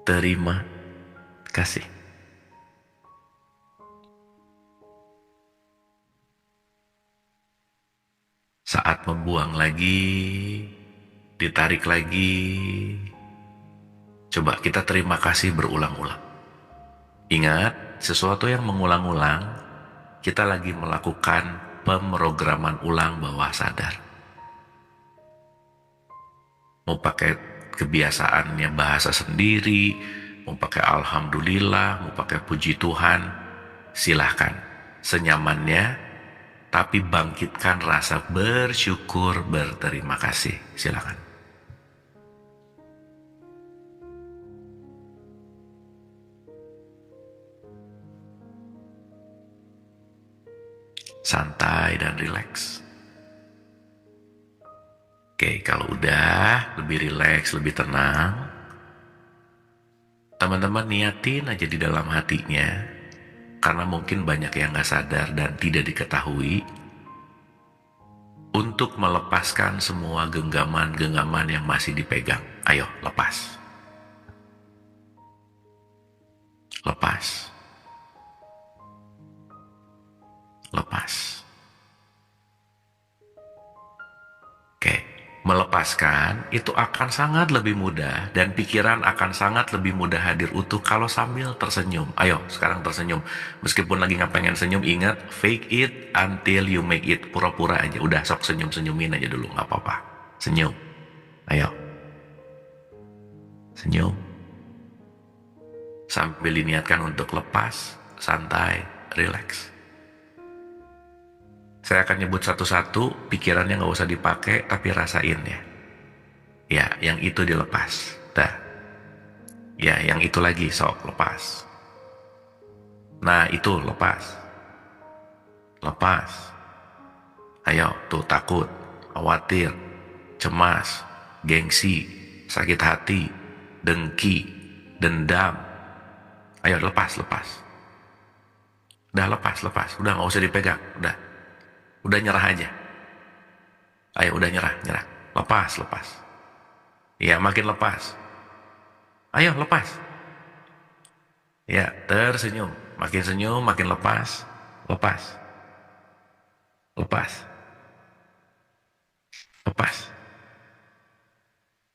terima kasih. Saat membuang lagi, ditarik lagi, coba kita terima kasih berulang-ulang. Ingat, sesuatu yang mengulang-ulang, kita lagi melakukan pemrograman ulang bawah sadar. Mau pakai kebiasaannya bahasa sendiri, mau pakai alhamdulillah, mau pakai puji Tuhan, silahkan. Senyamannya, tapi bangkitkan rasa bersyukur, berterima kasih. Silakan. Santai dan rileks. Oke, kalau udah lebih rileks, lebih tenang, teman-teman niatin aja di dalam hatinya. Karena mungkin banyak yang gak sadar dan tidak diketahui, untuk melepaskan semua genggaman-genggaman yang masih dipegang. Ayo, lepas. Lepas. Lepas. Oke, melepaskan itu akan sangat lebih mudah dan pikiran akan sangat lebih mudah hadir utuh kalau sambil tersenyum. Ayo, sekarang tersenyum. Meskipun lagi nggak pengen senyum, ingat, fake it until you make it. Pura-pura aja. Udah, sok senyum-senyumin aja dulu, nggak apa-apa. Senyum. Ayo. Senyum. Sambil diniatkan untuk lepas, santai, relax. Saya akan nyebut satu-satu, pikirannya nggak usah dipakai, tapi rasain ya. Ya, yang itu dilepas. Dah. Ya, yang itu lagi, sok, lepas. Nah, itu, lepas. Lepas. Ayo, tuh takut, khawatir, cemas, gengsi, sakit hati, dengki, dendam. Ayo, lepas. Udah, lepas. Udah, nggak usah dipegang, udah nyerah aja. Ayo, udah nyerah. Lepas. Ya, makin lepas. Ayo, lepas. Ya, tersenyum. Makin senyum, makin lepas. Lepas.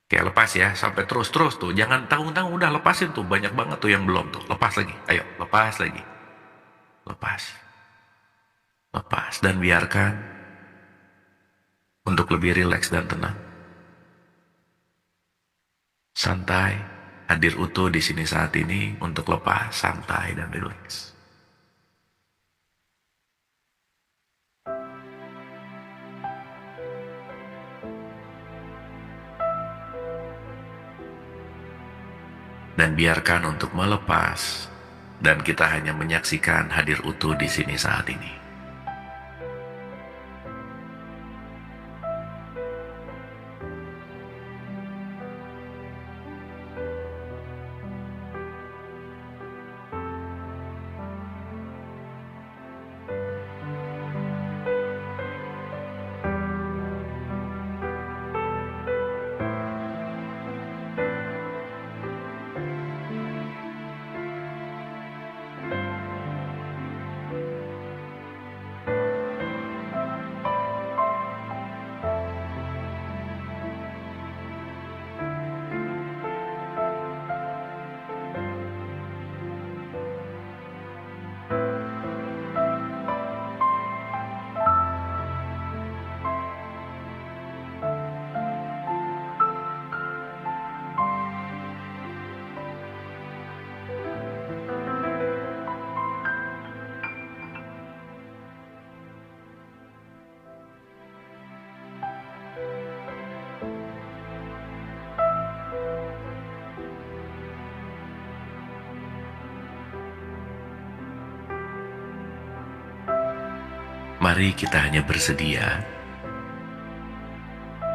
Oke, lepas ya. Sampai terus tuh. Jangan tanggung-tanggung, udah lepasin tuh. Banyak banget tuh yang belum tuh. Lepas lagi. Ayo, lepas lagi. Lepas dan biarkan untuk lebih rileks dan tenang. Santai, hadir utuh di sini saat ini untuk lepas, santai dan rileks. Dan biarkan untuk melepas, dan kita hanya menyaksikan hadir utuh di sini saat ini. Mari kita hanya bersedia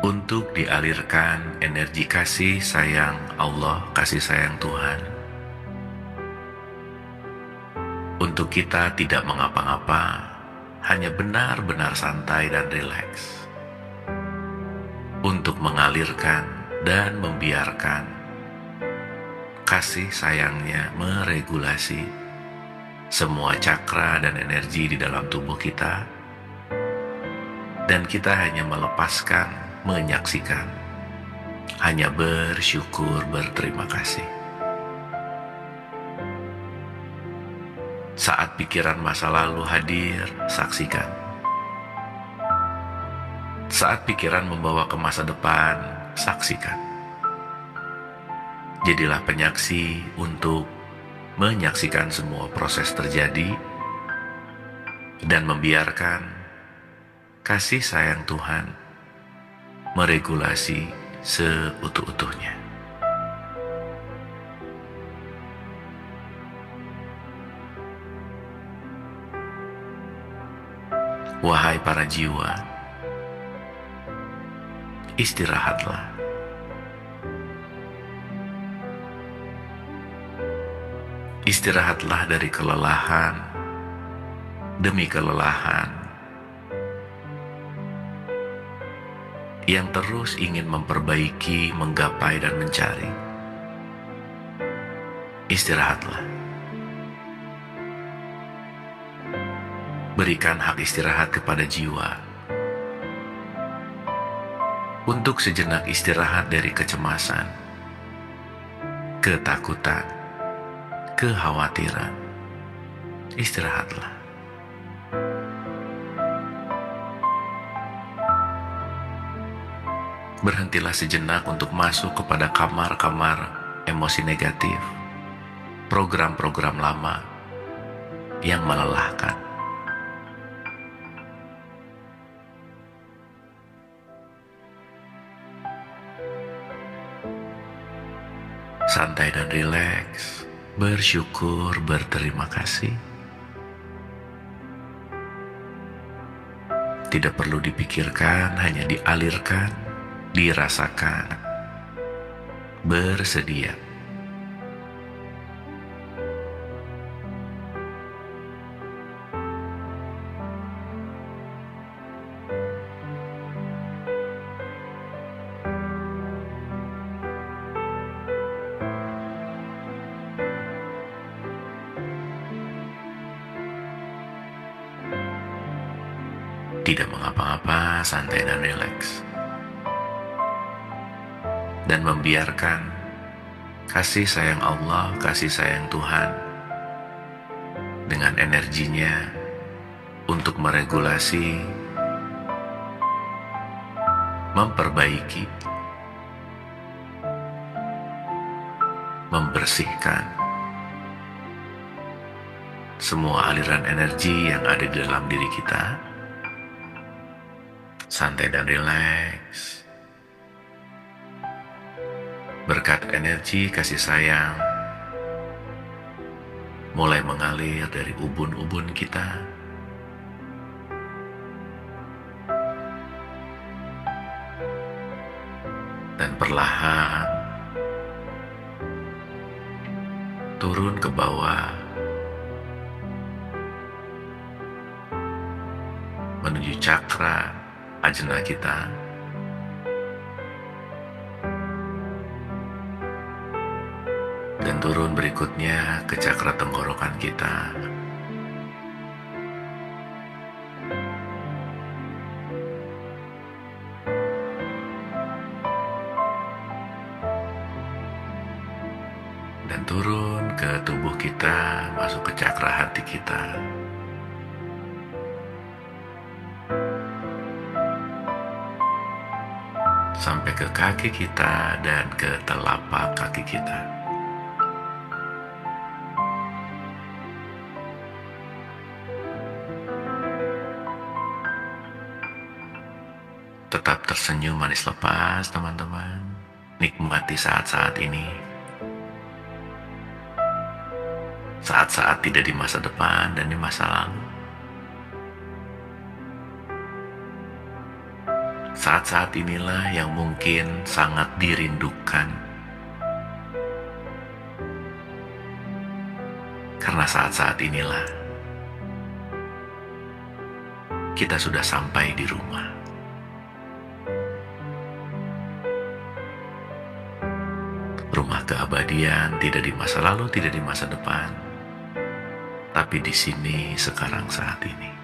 untuk dialirkan energi kasih sayang Allah, kasih sayang Tuhan. Untuk kita tidak mengapa-ngapa, hanya benar-benar santai dan rileks. Untuk mengalirkan dan membiarkan kasih sayangnya meregulasi semua cakra dan energi di dalam tubuh kita, dan kita hanya melepaskan, menyaksikan, hanya bersyukur, berterima kasih. Saat pikiran masa lalu hadir, saksikan. Saat pikiran membawa ke masa depan, saksikan. Jadilah penyaksi untuk menyaksikan semua proses terjadi dan membiarkan kasih sayang Tuhan meregulasi seutuh-utuhnya. Wahai para jiwa, istirahatlah. Istirahatlah dari kelelahan demi kelelahan yang terus ingin memperbaiki, menggapai, dan mencari. Istirahatlah. Berikan hak istirahat kepada jiwa untuk sejenak istirahat dari kecemasan, ketakutan, kekhawatiran. Istirahatlah. Berhentilah sejenak untuk masuk kepada kamar-kamar emosi negatif, program-program lama yang melelahkan. Santai dan rileks, bersyukur, berterima kasih. Tidak perlu dipikirkan, hanya dialirkan, dirasakan, bersedia. Tidak mengapa-apa, santai dan rileks. Dan membiarkan kasih sayang Allah, kasih sayang Tuhan dengan energinya untuk meregulasi, memperbaiki, membersihkan semua aliran energi yang ada di dalam diri kita. Santai dan rileks. Berkat energi kasih sayang mulai mengalir dari ubun-ubun kita, dan perlahan turun ke bawah menuju cakra ajna kita, dan turun berikutnya ke cakra tenggorokan kita, dan turun ke tubuh kita, masuk ke cakra hati kita, sampai ke kaki kita dan ke telapak kaki kita. Tetap tersenyum manis lepas, teman-teman. Nikmati saat-saat ini. Saat-saat tidak di masa depan dan di masa lalu. Saat-saat inilah yang mungkin sangat dirindukan. Karena saat-saat inilah kita sudah sampai di rumah. Rumah keabadian, tidak di masa lalu, tidak di masa depan, tapi di sini, sekarang, saat ini.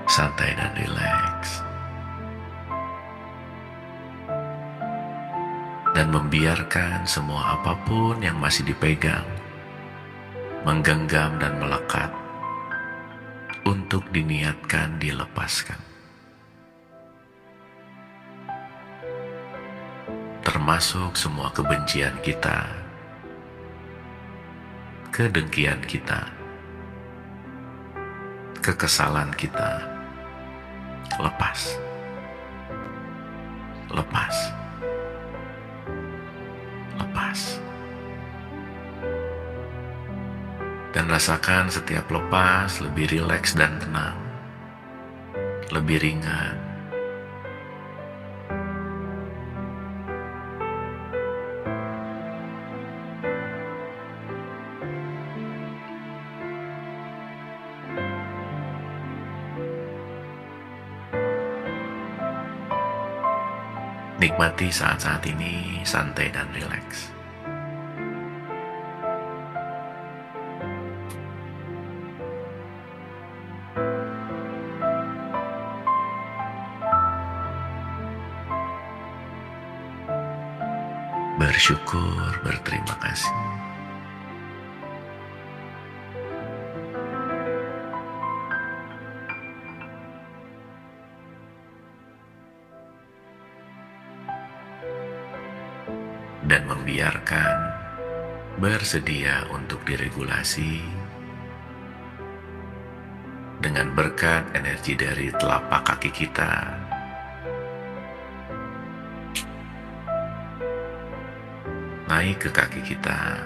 Santai dan rileks, dan membiarkan semua apapun yang masih dipegang menggenggam dan melekat untuk diniatkan dilepaskan, termasuk semua kebencian kita, kedengkian kita, kekesalan kita. Lepas, lepas, lepas, dan rasakan setiap lepas lebih rileks dan tenang, lebih ringan. Nikmati saat-saat ini santai dan rileks. Bersyukur, berterima kasih. Dan membiarkan bersedia untuk diregulasi dengan berkat energi dari telapak kaki kita naik ke kaki kita,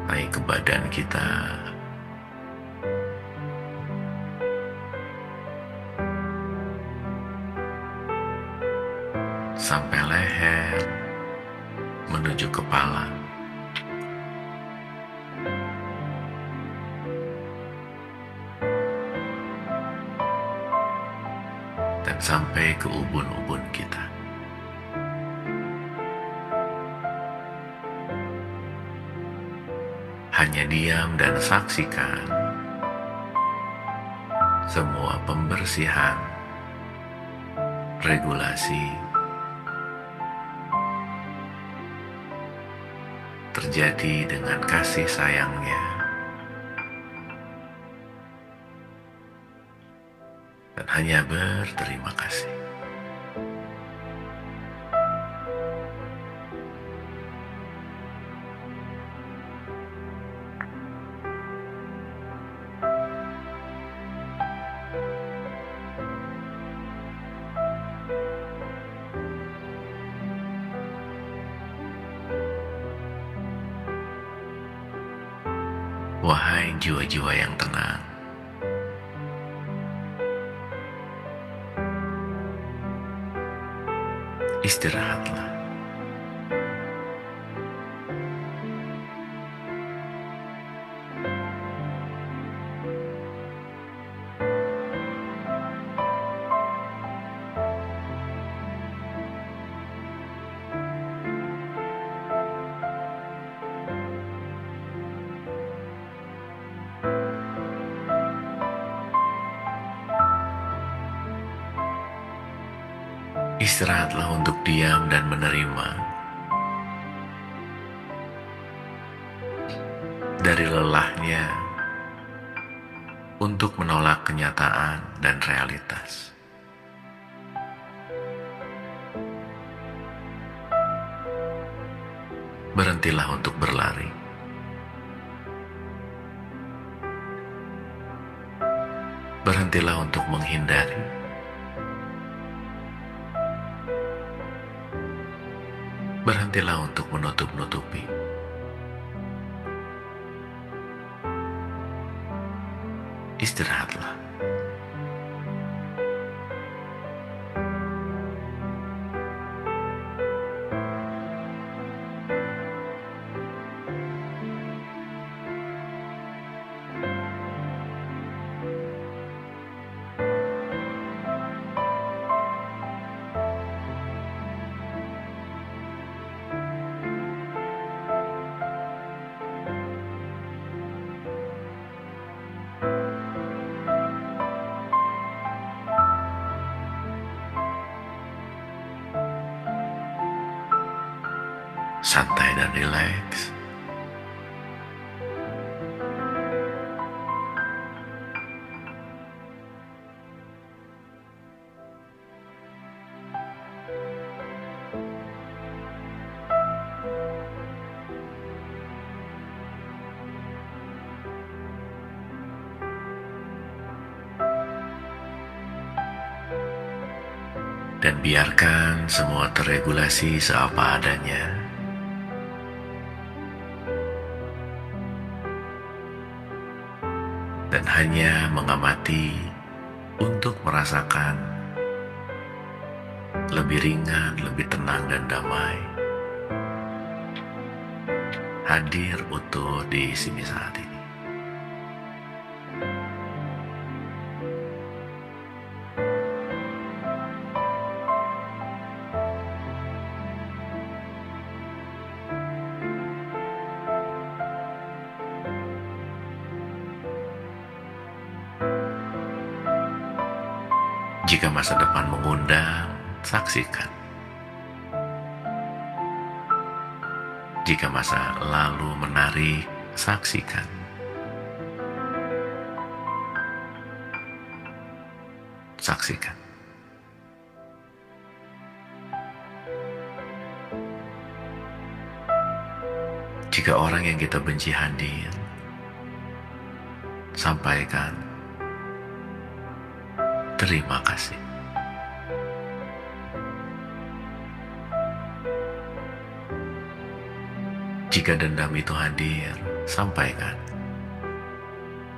naik ke badan kita, sampai leher menuju kepala, dan sampai ke ubun-ubun kita. Hanya diam dan saksikan semua pembersihan, regulasi terjadi dengan kasih sayangnya, dan hanya berterima kasih. Wahai jiwa-jiwa yang tenang, istirahatlah. Istirahatlah untuk diam dan menerima dari lelahnya untuk menolak kenyataan dan realitas. Berhentilah untuk berlari. Berhentilah untuk menghindari. Berhentilah untuk menutup-nutupi. Istirahatlah. Santai dan rileks. Dan biarkan semua terregulasi seapa adanya. Dan hanya mengamati untuk merasakan lebih ringan, lebih tenang dan damai. Hadir utuh di sini saat ini. Jika masa depan mengundang, saksikan. Jika masa lalu menarik, saksikan. Saksikan. Jika orang yang kita benci hadir, sampaikan terima kasih. Jika dendam itu hadir, sampaikan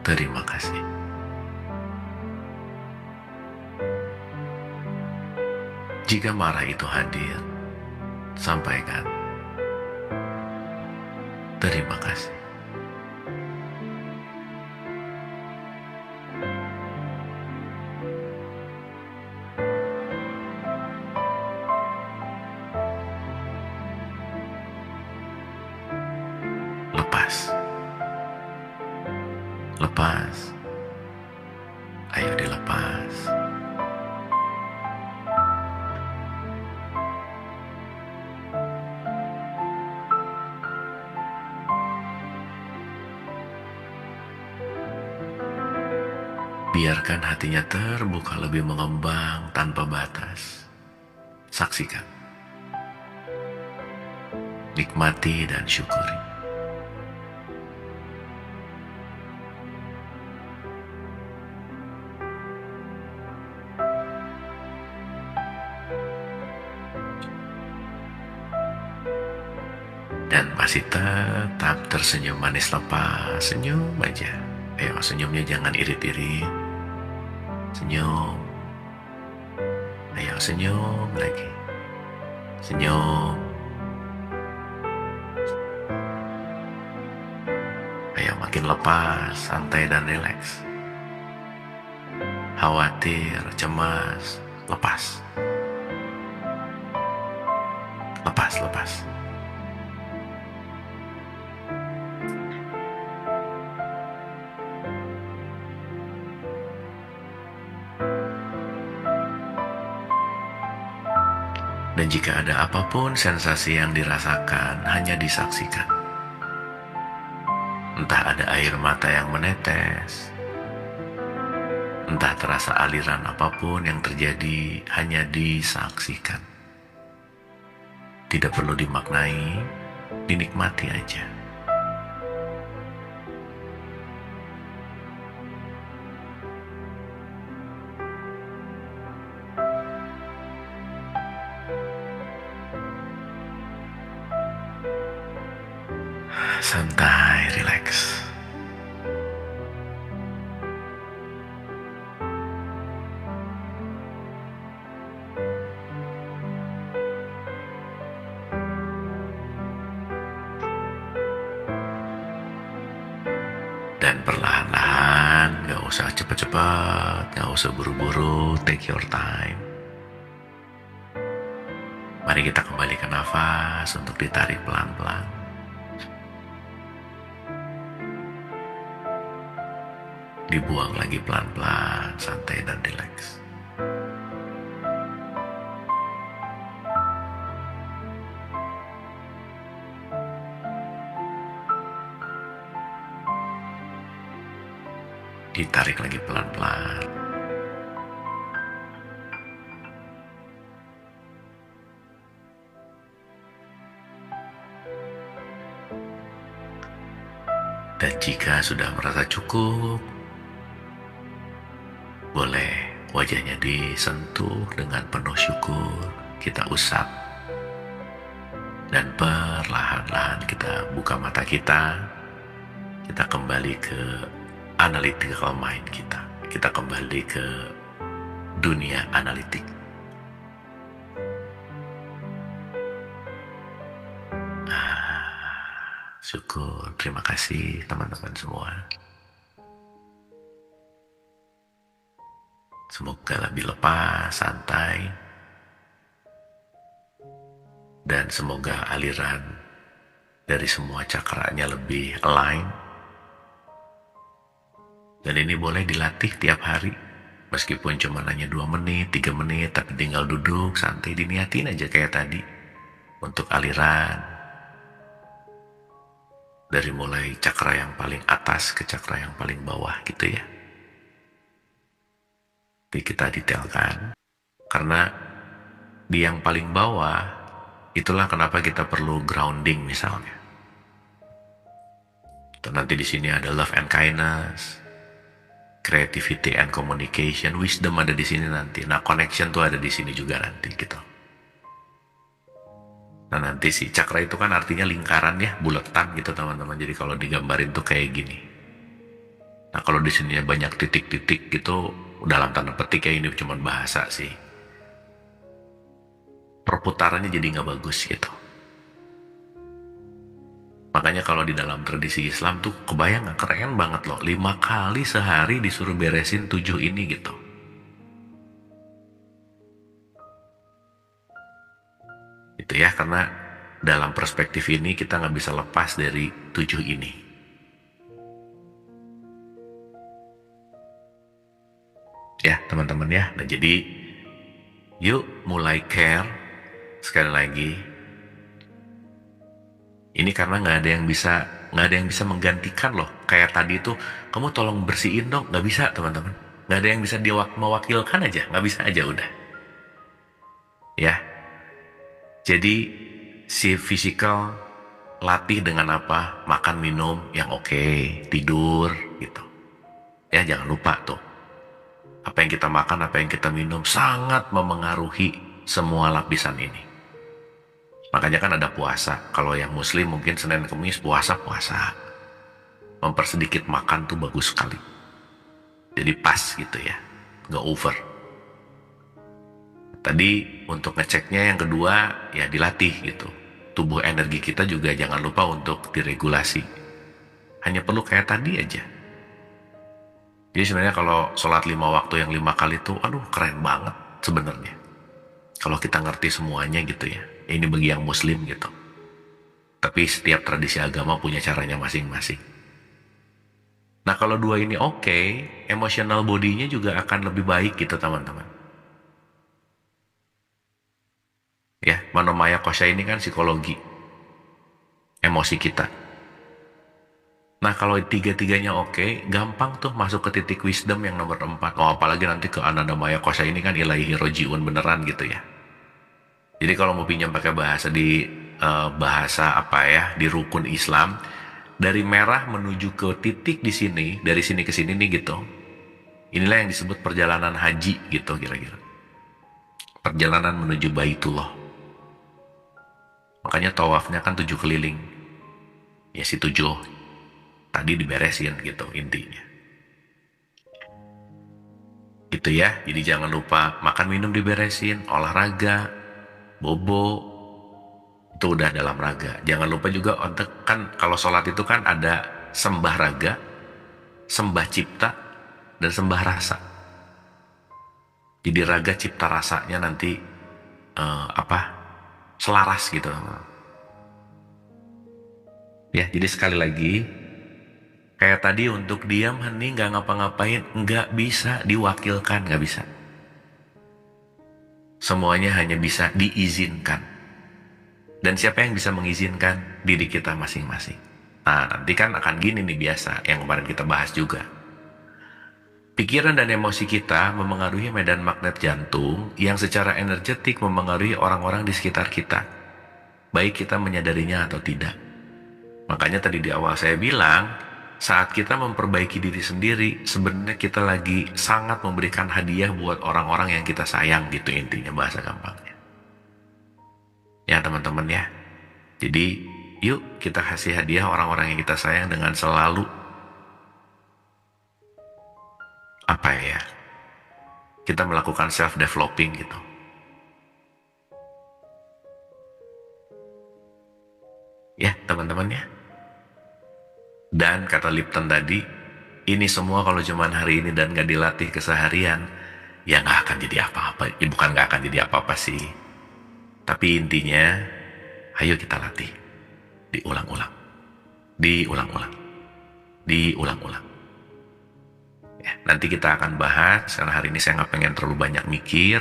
terima kasih. Jika marah itu hadir, sampaikan terima kasih. Lepas. Ayo dilepas. Biarkan hatinya terbuka lebih mengembang tanpa batas. Saksikan. Nikmati dan syukuri. Dan masih tetap tersenyum manis lepas. Senyum aja. Ayo senyumnya jangan irit-irit. Senyum. Ayo senyum lagi. Senyum. Ayo makin lepas, santai dan rileks. Khawatir, cemas, lepas. Lepas. Dan jika ada apapun sensasi yang dirasakan, hanya disaksikan. Entah ada air mata yang menetes, entah terasa aliran apapun yang terjadi, hanya disaksikan. Tidak perlu dimaknai, dinikmati aja. santai, relax. Dan perlahan-lahan, gak usah cepet-cepet, gak usah buru-buru, take your time. Mari kita kembali ke nafas untuk ditarik pelan-pelan. Dibuang lagi pelan-pelan, santai dan rileks. Ditarik lagi pelan-pelan. Dan jika sudah merasa cukup, boleh wajahnya disentuh dengan penuh syukur, kita usap. Dan perlahan-lahan kita buka mata kita kembali ke analytical mind kita. Kita kembali ke dunia analitik. Syukur, terima kasih teman-teman semua. Semoga lebih lepas, santai, dan semoga aliran dari semua cakranya lebih align. Dan ini boleh dilatih tiap hari, meskipun cuma hanya 2 menit, 3 menit, tapi tinggal duduk, santai, diniatin aja kayak tadi. Untuk aliran, dari mulai cakra yang paling atas ke cakra yang paling bawah gitu ya. Jadi kita detailkan, karena di yang paling bawah, itulah kenapa kita perlu grounding misalnya. Dan nanti di sini ada love and kindness, creativity and communication, wisdom ada di sini nanti. Nah, connection tuh ada di sini juga nanti gitu. Nah, nanti si cakra itu kan artinya lingkaran ya, buletan gitu teman-teman. Jadi kalau digambarin tuh kayak gini. Nah, kalau di sini banyak titik-titik gitu, dalam tanda petik ya, ini cuma bahasa sih. Perputarannya jadi nggak bagus gitu. Makanya kalau di dalam tradisi Islam tuh kebayang nggak, keren banget loh, 5 kali sehari disuruh beresin 7 ini gitu. Itu ya, karena dalam perspektif ini kita nggak bisa lepas dari 7 ini. Ya teman-teman ya. Nah jadi yuk mulai care. Sekali lagi, ini karena nggak ada yang bisa menggantikan loh. Kayak tadi itu, kamu tolong bersihin dong, nggak bisa teman-teman. Nggak ada yang bisa mewakilkan aja, nggak bisa aja udah. Ya, jadi si physical latih dengan apa? Makan minum yang oke, tidur gitu. Ya jangan lupa tuh, apa yang kita makan, apa yang kita minum sangat memengaruhi semua lapisan ini. Makanya kan ada puasa. Kalau yang muslim mungkin Senin Kemis puasa. Mempersedikit makan tuh bagus sekali. Jadi pas gitu ya, nggak over. Tadi untuk ngeceknya yang kedua ya dilatih gitu. Tubuh energi kita juga jangan lupa untuk diregulasi. Hanya perlu kayak tadi aja. Jadi sebenarnya kalau sholat 5 waktu yang 5 kali itu, aduh keren banget sebenarnya. Kalau kita ngerti semuanya gitu ya. Ini bagi yang muslim gitu. Tapi setiap tradisi agama punya caranya masing-masing. Nah kalau 2 ini oke, emotional body-nya juga akan lebih baik gitu teman-teman. Ya, Manomaya Kosha ini kan psikologi emosi kita. Nah kalau 3-3-nya oke, gampang tuh masuk ke titik wisdom yang nomor 4. Oh apalagi nanti ke Anandamaya Kosha ini kan ilahi rojiun beneran gitu ya. Jadi kalau mau pinjam pakai bahasa bahasa apa ya, di rukun Islam, dari merah menuju ke titik di sini, dari sini ke sini nih gitu. Inilah yang disebut perjalanan haji gitu kira-kira. Perjalanan menuju Baitullah. Makanya tawafnya kan 7 keliling. ya si 7 tadi diberesin gitu intinya. Gitu ya, jadi jangan lupa makan minum diberesin, olahraga, bobo, itu udah dalam raga. Jangan lupa juga untuk kan kalau sholat itu kan ada sembah raga, sembah cipta, dan sembah rasa. Jadi raga cipta rasanya nanti selaras gitu. Ya, jadi sekali lagi kayak tadi untuk diam hening nggak ngapa-ngapain nggak bisa diwakilkan, nggak bisa. Semuanya hanya bisa diizinkan. Dan siapa yang bisa mengizinkan? Diri kita masing-masing. Nah, nanti kan akan gini nih biasa yang kemarin kita bahas juga. Pikiran dan emosi kita memengaruhi medan magnet jantung yang secara energetik memengaruhi orang-orang di sekitar kita, baik kita menyadarinya atau tidak. Makanya tadi di awal saya bilang, saat kita memperbaiki diri sendiri, sebenarnya kita lagi sangat memberikan hadiah buat orang-orang yang kita sayang gitu intinya bahasa gampangnya. Ya teman-teman ya. Jadi yuk kita kasih hadiah orang-orang yang kita sayang dengan selalu kita melakukan self-developing gitu. Ya teman-teman ya. Dan kata Lipton tadi, ini semua kalau cuman hari ini dan gak dilatih keseharian, ya gak akan jadi apa-apa. Ya bukan gak akan jadi apa-apa sih. Tapi intinya, ayo kita latih. Diulang-ulang. Diulang-ulang. Diulang-ulang. Ya, nanti kita akan bahas, karena hari ini saya gak pengen terlalu banyak mikir.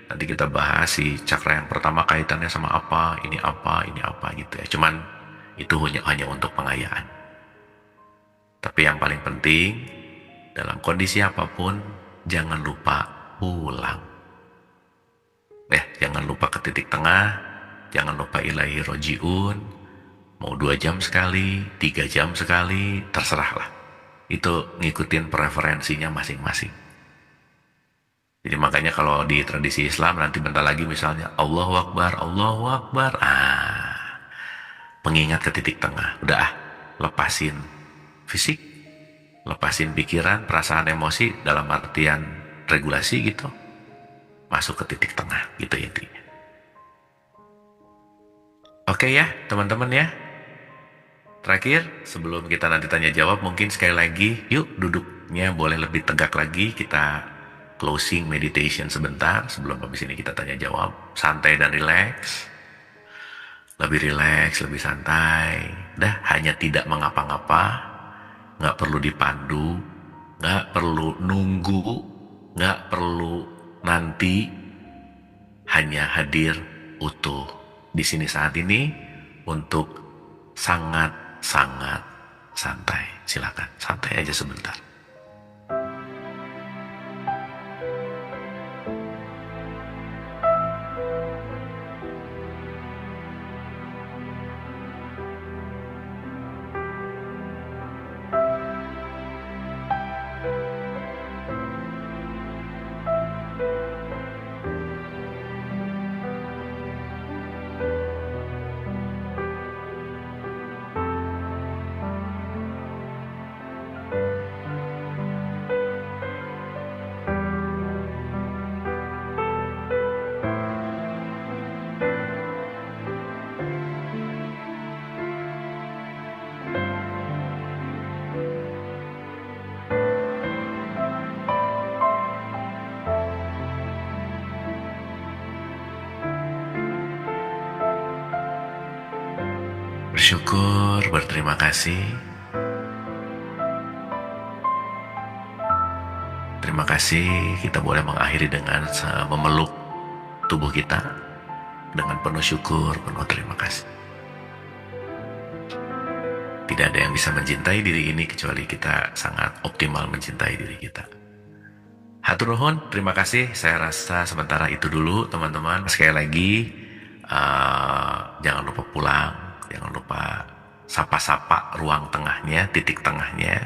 Nanti kita bahas si cakra yang pertama kaitannya sama apa, ini apa gitu ya. Cuman itu hanya untuk pengayaan. Tapi yang paling penting, dalam kondisi apapun, jangan lupa pulang. Jangan lupa ke titik tengah, jangan lupa ilahi rojiun, mau 2 jam sekali, 3 jam sekali, terserahlah. Itu ngikutin preferensinya masing-masing. Jadi makanya kalau di tradisi Islam nanti bentar lagi misalnya Allahu Akbar, pengingat ke titik tengah. Udah lepasin fisik, lepasin pikiran, perasaan, emosi dalam artian regulasi gitu. Masuk ke titik tengah gitu intinya. Oke ya teman-teman ya. Terakhir sebelum kita nanti tanya jawab, mungkin sekali lagi yuk duduknya boleh lebih tegak lagi. Kita closing meditation sebentar sebelum habis ini kita tanya jawab. Santai dan relax. Lebih relax, lebih santai. Hanya tidak mengapa-ngapa. Gak perlu dipandu, gak perlu nunggu, gak perlu nanti, hanya hadir utuh di sini saat ini untuk sangat-sangat santai. Silakan, santai aja sebentar. Bersyukur, berterima kasih. Terima kasih kita boleh mengakhiri dengan memeluk tubuh kita dengan penuh syukur, penuh terima kasih. Tidak ada yang bisa mencintai diri ini kecuali kita sangat optimal mencintai diri kita. Hatur nuhun, terima kasih. Saya rasa sementara itu dulu teman-teman. Sekali lagi, jangan lupa pulang. Jangan lupa sapa-sapa ruang tengahnya, titik tengahnya.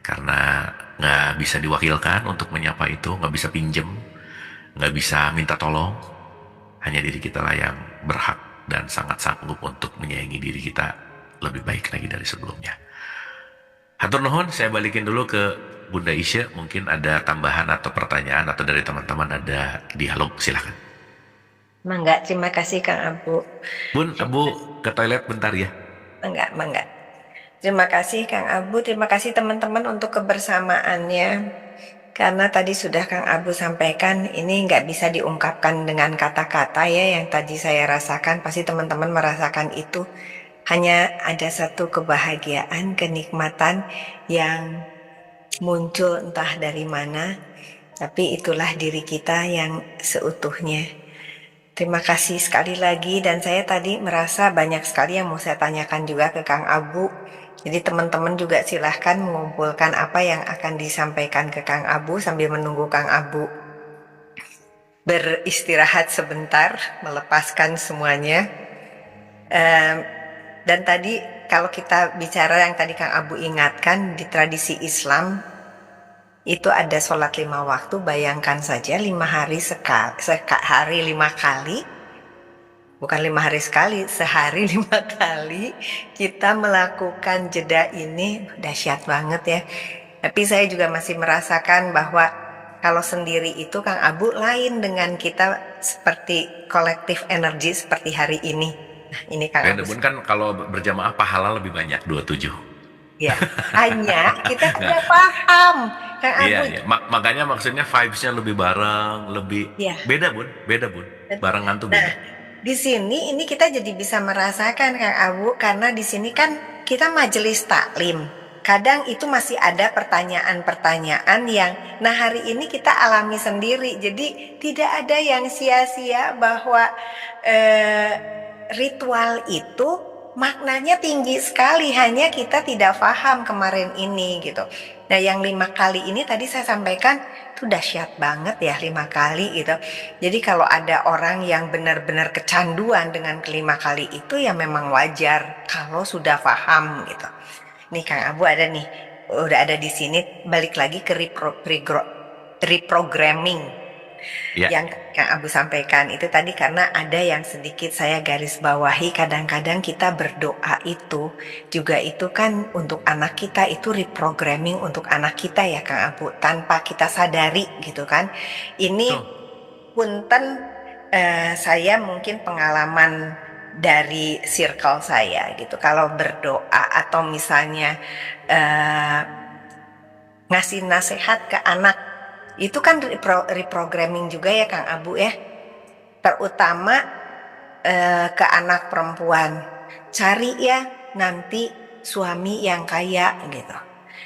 Karena nggak bisa diwakilkan untuk menyapa itu, nggak bisa pinjem, nggak bisa minta tolong. Hanya diri kita lah yang berhak dan sangat sanggup untuk menyayangi diri kita lebih baik lagi dari sebelumnya. Hatur nuhun, saya balikin dulu ke Bunda Isya, mungkin ada tambahan atau pertanyaan atau dari teman-teman ada dialog, silakan. Mangga, terima kasih Kang Abu. Bun, Abu ke toilet bentar ya. Mangga. Terima kasih Kang Abu, terima kasih teman-teman untuk kebersamaannya. Karena tadi sudah Kang Abu sampaikan, ini nggak bisa diungkapkan dengan kata-kata ya, yang tadi saya rasakan, pasti teman-teman merasakan itu. Hanya ada satu kebahagiaan, kenikmatan yang muncul entah dari mana, tapi itulah diri kita yang seutuhnya. Terima kasih sekali lagi, dan saya tadi merasa banyak sekali yang mau saya tanyakan juga ke Kang Abu. Jadi teman-teman juga silahkan mengumpulkan apa yang akan disampaikan ke Kang Abu sambil menunggu Kang Abu beristirahat sebentar, melepaskan semuanya. Dan tadi kalau kita bicara yang tadi Kang Abu ingatkan, di tradisi Islam itu ada sholat 5 waktu. Bayangkan saja 5 hari sehari 5 kali, bukan 5 hari sekali, sehari 5 kali kita melakukan jeda ini. Dahsyat banget ya. Tapi saya juga masih merasakan bahwa kalau sendiri itu Kang Abu lain dengan kita, seperti kolektif energi seperti hari ini. Nah, ini Kang Beda Abu. Bun, kan kalau berjamaah pahala lebih banyak 27. Ya, hanya kita tidak paham Kang Abu. Iya. Makanya maksudnya vibes-nya lebih bareng, lebih Iya. beda Bun. Barengan tuh Nah, beda. di sini ini kita jadi bisa merasakan Kang Abu, karena di sini kan kita majelis taklim. Kadang itu masih ada pertanyaan-pertanyaan yang, nah hari ini kita alami sendiri. Jadi tidak ada yang sia-sia bahwa ritual itu maknanya tinggi sekali, hanya kita tidak paham kemarin ini gitu. Nah yang 5 kali ini tadi saya sampaikan itu dahsyat banget ya, 5 kali gitu. Jadi kalau ada orang yang benar-benar kecanduan dengan ke-5 kali itu ya memang wajar kalau sudah paham gitu. Nih Kang Abu ada nih, udah ada di sini, balik lagi ke reprogramming. Ya. Yang Kang Abu sampaikan itu tadi, karena ada yang sedikit saya garis bawahi, kadang-kadang kita berdoa itu juga itu kan untuk anak kita, itu reprogramming untuk anak kita ya Kang Abu, tanpa kita sadari gitu kan. Ini punten saya mungkin pengalaman dari circle saya gitu, kalau berdoa atau misalnya ngasih nasihat ke anak, itu kan reprogramming juga ya Kang Abu ya, terutama ke anak perempuan, cari ya nanti suami yang kaya gitu.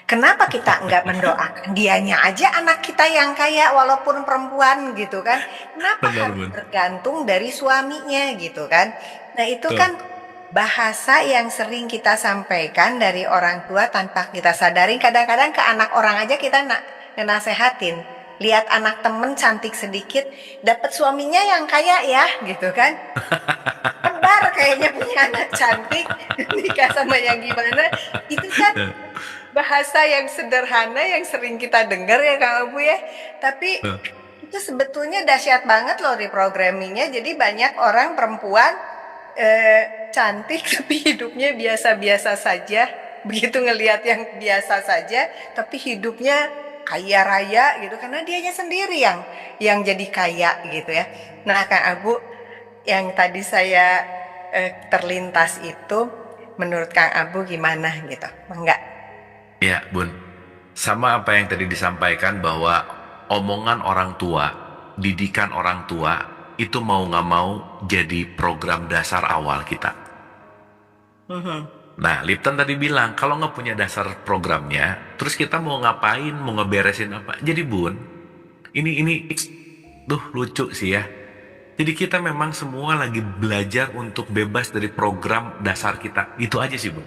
Kenapa kita enggak mendoakan dianya aja, anak kita yang kaya walaupun perempuan gitu kan? Kenapa harus tergantung dari suaminya gitu kan? Nah itu kan bahasa yang sering kita sampaikan dari orang tua tanpa kita sadari. Kadang-kadang ke anak orang aja kita nasehatin, lihat anak temen cantik sedikit, dapat suaminya yang kaya ya gitu kan. Benar kayaknya punya anak cantik, nikah sama yang gimana. Itu kan bahasa yang sederhana yang sering kita dengar ya Kang Abu ya. Tapi itu sebetulnya dahsyat banget loh reprogrammingnya. Jadi banyak orang perempuan cantik tapi hidupnya biasa-biasa saja. Begitu ngelihat yang biasa saja, tapi hidupnya kaya raya gitu, karena dianya sendiri yang jadi kaya gitu ya. Nah Kang Abu, yang tadi saya terlintas itu, menurut Kang Abu gimana gitu? Enggak? Ya Bun, sama apa yang tadi disampaikan, bahwa omongan orang tua, didikan orang tua, itu mau nggak mau jadi program dasar awal kita. Nah, Lipton tadi bilang kalau nggak punya dasar programnya, terus kita mau ngapain, mau ngeberesin apa? Jadi Bun, ini lucu sih ya. Jadi kita memang semua lagi belajar untuk bebas dari program dasar kita. Itu aja sih Bun.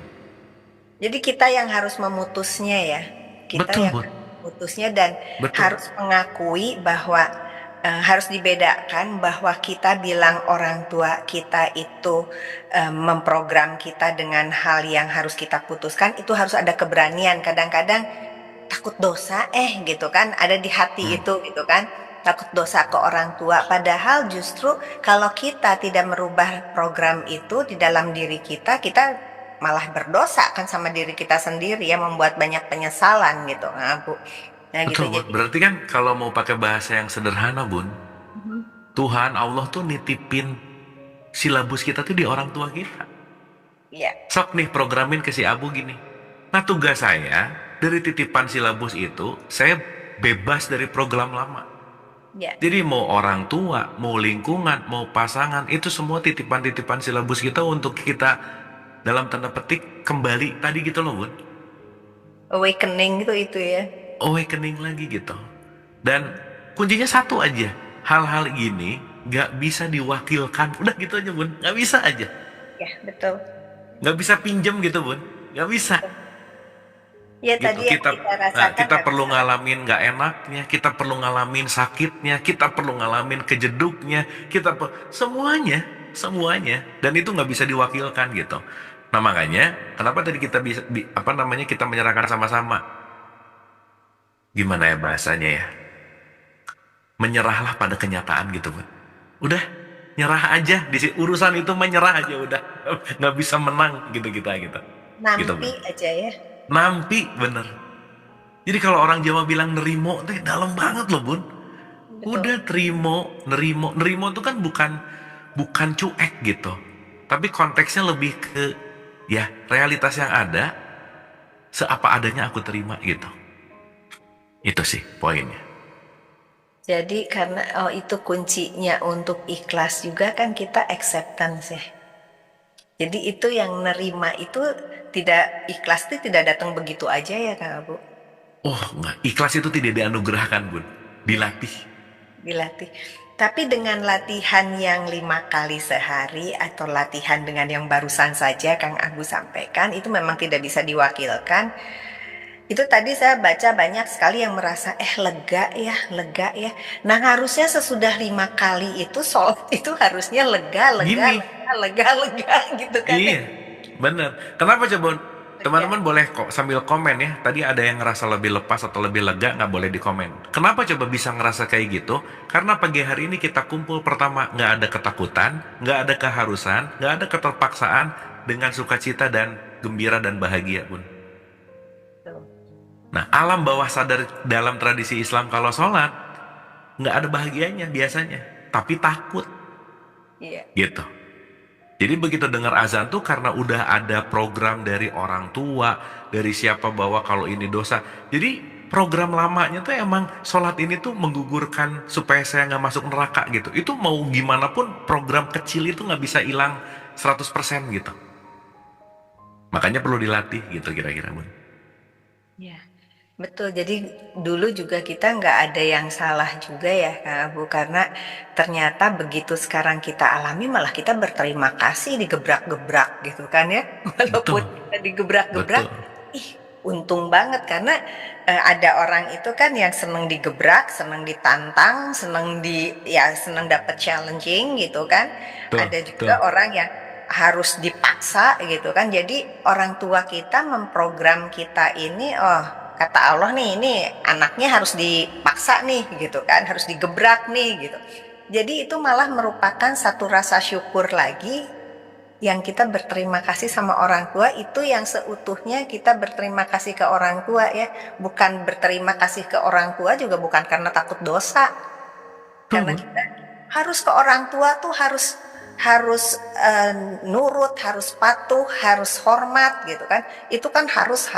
Jadi kita yang harus memutusnya ya. Kita Betul, yang Bun. memutusnya dan Betul. harus mengakui bahwa harus dibedakan bahwa kita bilang orang tua kita itu memprogram kita dengan hal yang harus kita putuskan, itu harus ada keberanian. Kadang-kadang takut dosa gitu kan, ada di hati itu gitu kan, takut dosa ke orang tua. Padahal justru kalau kita tidak merubah program itu di dalam diri kita, kita malah berdosa kan sama diri kita sendiri ya, membuat banyak penyesalan gitu Kang Abu. Nah gitu Betul, Bun. jadi. Berarti kan kalau mau pakai bahasa yang sederhana, Bun, Tuhan Allah tuh nitipin silabus kita tuh di orang tua kita. Iya, Sok nih programin ke si Abu gini. Nah tugas saya dari titipan silabus itu, saya bebas dari program lama. iya, Jadi mau orang tua, mau lingkungan, mau pasangan, itu semua titipan-titipan silabus kita untuk kita dalam tanda petik kembali tadi gitu loh, Bun. awakening gitu itu ya. Awakening lagi gitu. Dan kuncinya satu aja, hal-hal ini gak bisa diwakilkan. Udah gitu aja, Bun. Gak bisa aja. Ya betul. Gak bisa pinjem gitu, Bun. Gak bisa. Ya Gitu. tadi yang Kita kita rasakan kita nggak perlu bisa. ngalamin gak enaknya, kita perlu ngalamin sakitnya, kita perlu ngalamin kejeduknya, semuanya. Dan itu nggak bisa diwakilkan gitu. Nah makanya kenapa tadi kita bisa kita menyerahkan sama-sama. Gimana ya bahasanya ya? Menyerahlah pada kenyataan gitu, Bun. Udah, nyerah aja urusan itu, menyerah aja udah. Nggak bisa menang gitu kita gitu. Gitu, Nampi Bun. aja ya. Nampi bener. Jadi kalau orang Jawa bilang nerimo, teh dalam banget loh, Bun. Betul. Udah nerimo itu kan bukan cuek gitu. Tapi konteksnya lebih ke ya realitas yang ada, seapa adanya aku terima gitu. Itu sih poinnya. Jadi karena itu kuncinya untuk ikhlas juga kan kita acceptance ya. Jadi itu yang nerima itu tidak ikhlas itu tidak datang begitu aja ya Kang Abu. Oh, enggak. Ikhlas itu tidak dianugerahkan, Bun. Dilatih. Dilatih. Tapi dengan latihan yang 5 kali sehari atau latihan dengan yang barusan saja Kang Agus sampaikan itu memang tidak bisa diwakilkan. Itu tadi saya baca banyak sekali yang merasa lega ya. Nah harusnya sesudah 5 kali itu sholat itu harusnya lega Gini. gitu kan. Iya, bener. Kenapa coba teman-teman boleh kok sambil komen ya. Tadi ada yang ngerasa lebih lepas atau lebih lega, nggak boleh di komen. Kenapa coba bisa ngerasa kayak gitu? Karena pagi hari ini kita kumpul pertama, nggak ada ketakutan, nggak ada keharusan, nggak ada keterpaksaan, dengan sukacita dan gembira dan bahagia, Bun. Nah, alam bawah sadar dalam tradisi Islam kalau sholat nggak ada bahagianya biasanya, tapi takut, Iya. gitu. Jadi begitu dengar azan tuh karena udah ada program dari orang tua, dari siapa bahwa kalau ini dosa. Jadi program lamanya tuh emang sholat ini tuh menggugurkan supaya saya nggak masuk neraka gitu. Itu mau gimana pun program kecil itu nggak bisa hilang 100% gitu. Makanya perlu dilatih gitu kira-kira, Bun. Ya, betul. Jadi dulu juga kita nggak ada yang salah juga ya Kak Abu, karena ternyata begitu sekarang kita alami malah kita berterima kasih digebrak-gebrak gitu kan ya. Walaupun Betul. kita digebrak-gebrak, Betul. ih untung banget karena ada orang itu kan yang seneng digebrak, seneng ditantang, seneng dapat challenging gitu kan. Betul, Ada juga betul. orang yang harus dipaksa gitu kan. Jadi orang tua kita memprogram kita ini, oh kata Allah nih, ini anaknya harus dipaksa nih gitu kan, harus digebrak nih gitu. Jadi itu malah merupakan satu rasa syukur lagi yang kita berterima kasih sama orang tua, itu yang seutuhnya kita berterima kasih ke orang tua ya. Bukan berterima kasih ke orang tua juga bukan karena takut dosa. Karena kita harus ke orang tua tuh harus nurut, harus patuh, harus hormat gitu kan. Itu kan harus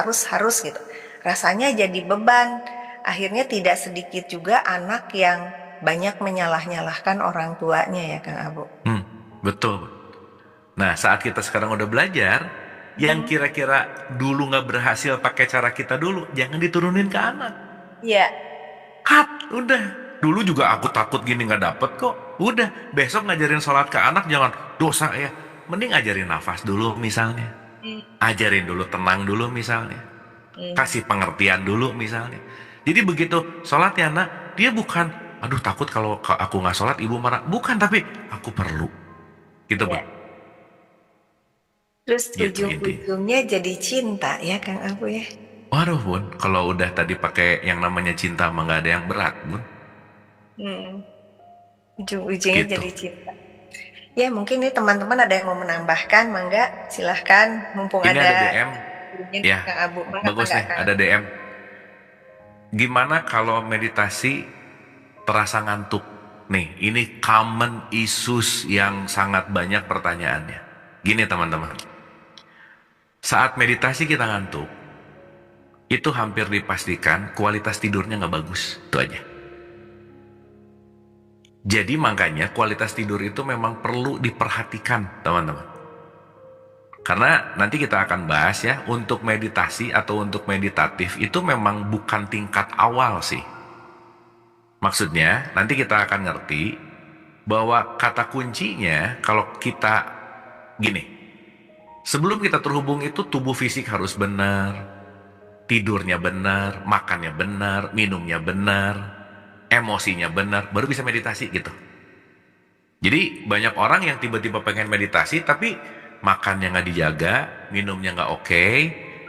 gitu. Rasanya jadi beban. Akhirnya tidak sedikit juga anak yang banyak menyalah-nyalahkan orang tuanya ya Kang Abu. Betul. Nah, saat kita sekarang udah belajar, yang kira-kira dulu nggak berhasil pakai cara kita dulu, jangan diturunin ke anak. Iya. Cut, udah. Dulu juga aku takut gini nggak dapet kok. Udah, besok ngajarin sholat ke anak jangan dosa ya. Mending ajarin nafas dulu misalnya. Ajarin dulu tenang dulu misalnya. Kasih pengertian dulu misalnya. Jadi begitu sholat ya nak, dia bukan, aduh takut kalau aku nggak sholat ibu marah. Bukan, tapi aku perlu. Gitu, Bang. Terus Gitu, ujung-ujungnya jadi cinta ya Kang Abu ya. Waduh, Bun, kalau udah tadi pakai yang namanya cinta mah nggak ada yang berat, Bun. Ujung-ujungnya Gitu. jadi cinta. Ya mungkin nih teman-teman ada yang mau menambahkan, mangga silahkan. Mumpung Ini ada ada DM, gurunya ya, Kang Abu, mangga bagus mangga nih, Kang. ada DM. Gimana kalau meditasi terasa ngantuk? Nih, ini common issues yang sangat banyak pertanyaannya. Gini teman-teman, saat meditasi kita ngantuk, itu hampir dipastikan kualitas tidurnya nggak bagus, itu aja. Jadi makanya kualitas tidur itu memang perlu diperhatikan teman-teman. Karena nanti kita akan bahas ya, untuk meditasi atau untuk meditatif itu memang bukan tingkat awal sih. Maksudnya nanti kita akan ngerti bahwa kata kuncinya kalau kita gini, sebelum kita terhubung itu tubuh fisik harus benar, tidurnya benar, makannya benar, minumnya benar, emosinya benar, baru bisa meditasi gitu. Jadi banyak orang yang tiba-tiba pengen meditasi tapi makannya nggak dijaga, minumnya nggak oke,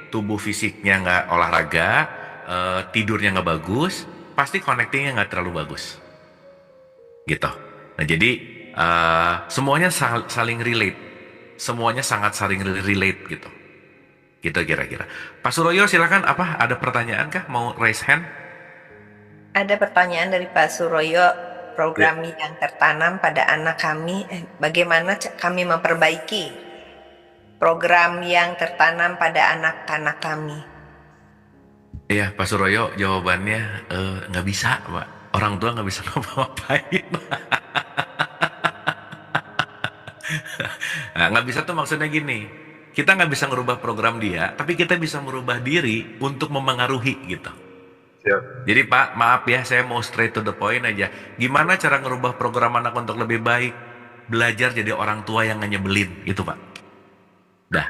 tubuh fisiknya nggak olahraga, tidurnya nggak bagus, pasti connectingnya nggak terlalu bagus gitu. Nah jadi semuanya saling relate, semuanya sangat saling relate gitu kira-kira. Pak Suroyo silakan, apa ada pertanyaan kah, mau raise hand? Ada pertanyaan dari Pak Suroyo, program yang tertanam pada anak kami, bagaimana kami memperbaiki program yang tertanam pada anak-anak kami? Iya Pak Suroyo, jawabannya nggak bisa Pak, orang tua nggak bisa ngapa-ngapain. Nah, nggak bisa tuh maksudnya gini, kita nggak bisa ngerubah program dia, tapi kita bisa merubah diri untuk memengaruhi gitu. Siap. Jadi Pak, maaf ya, saya mau straight to the point aja. Gimana cara ngerubah program anak untuk lebih baik? Belajar jadi orang tua yang nggak nyebelin, gitu Pak. Dah,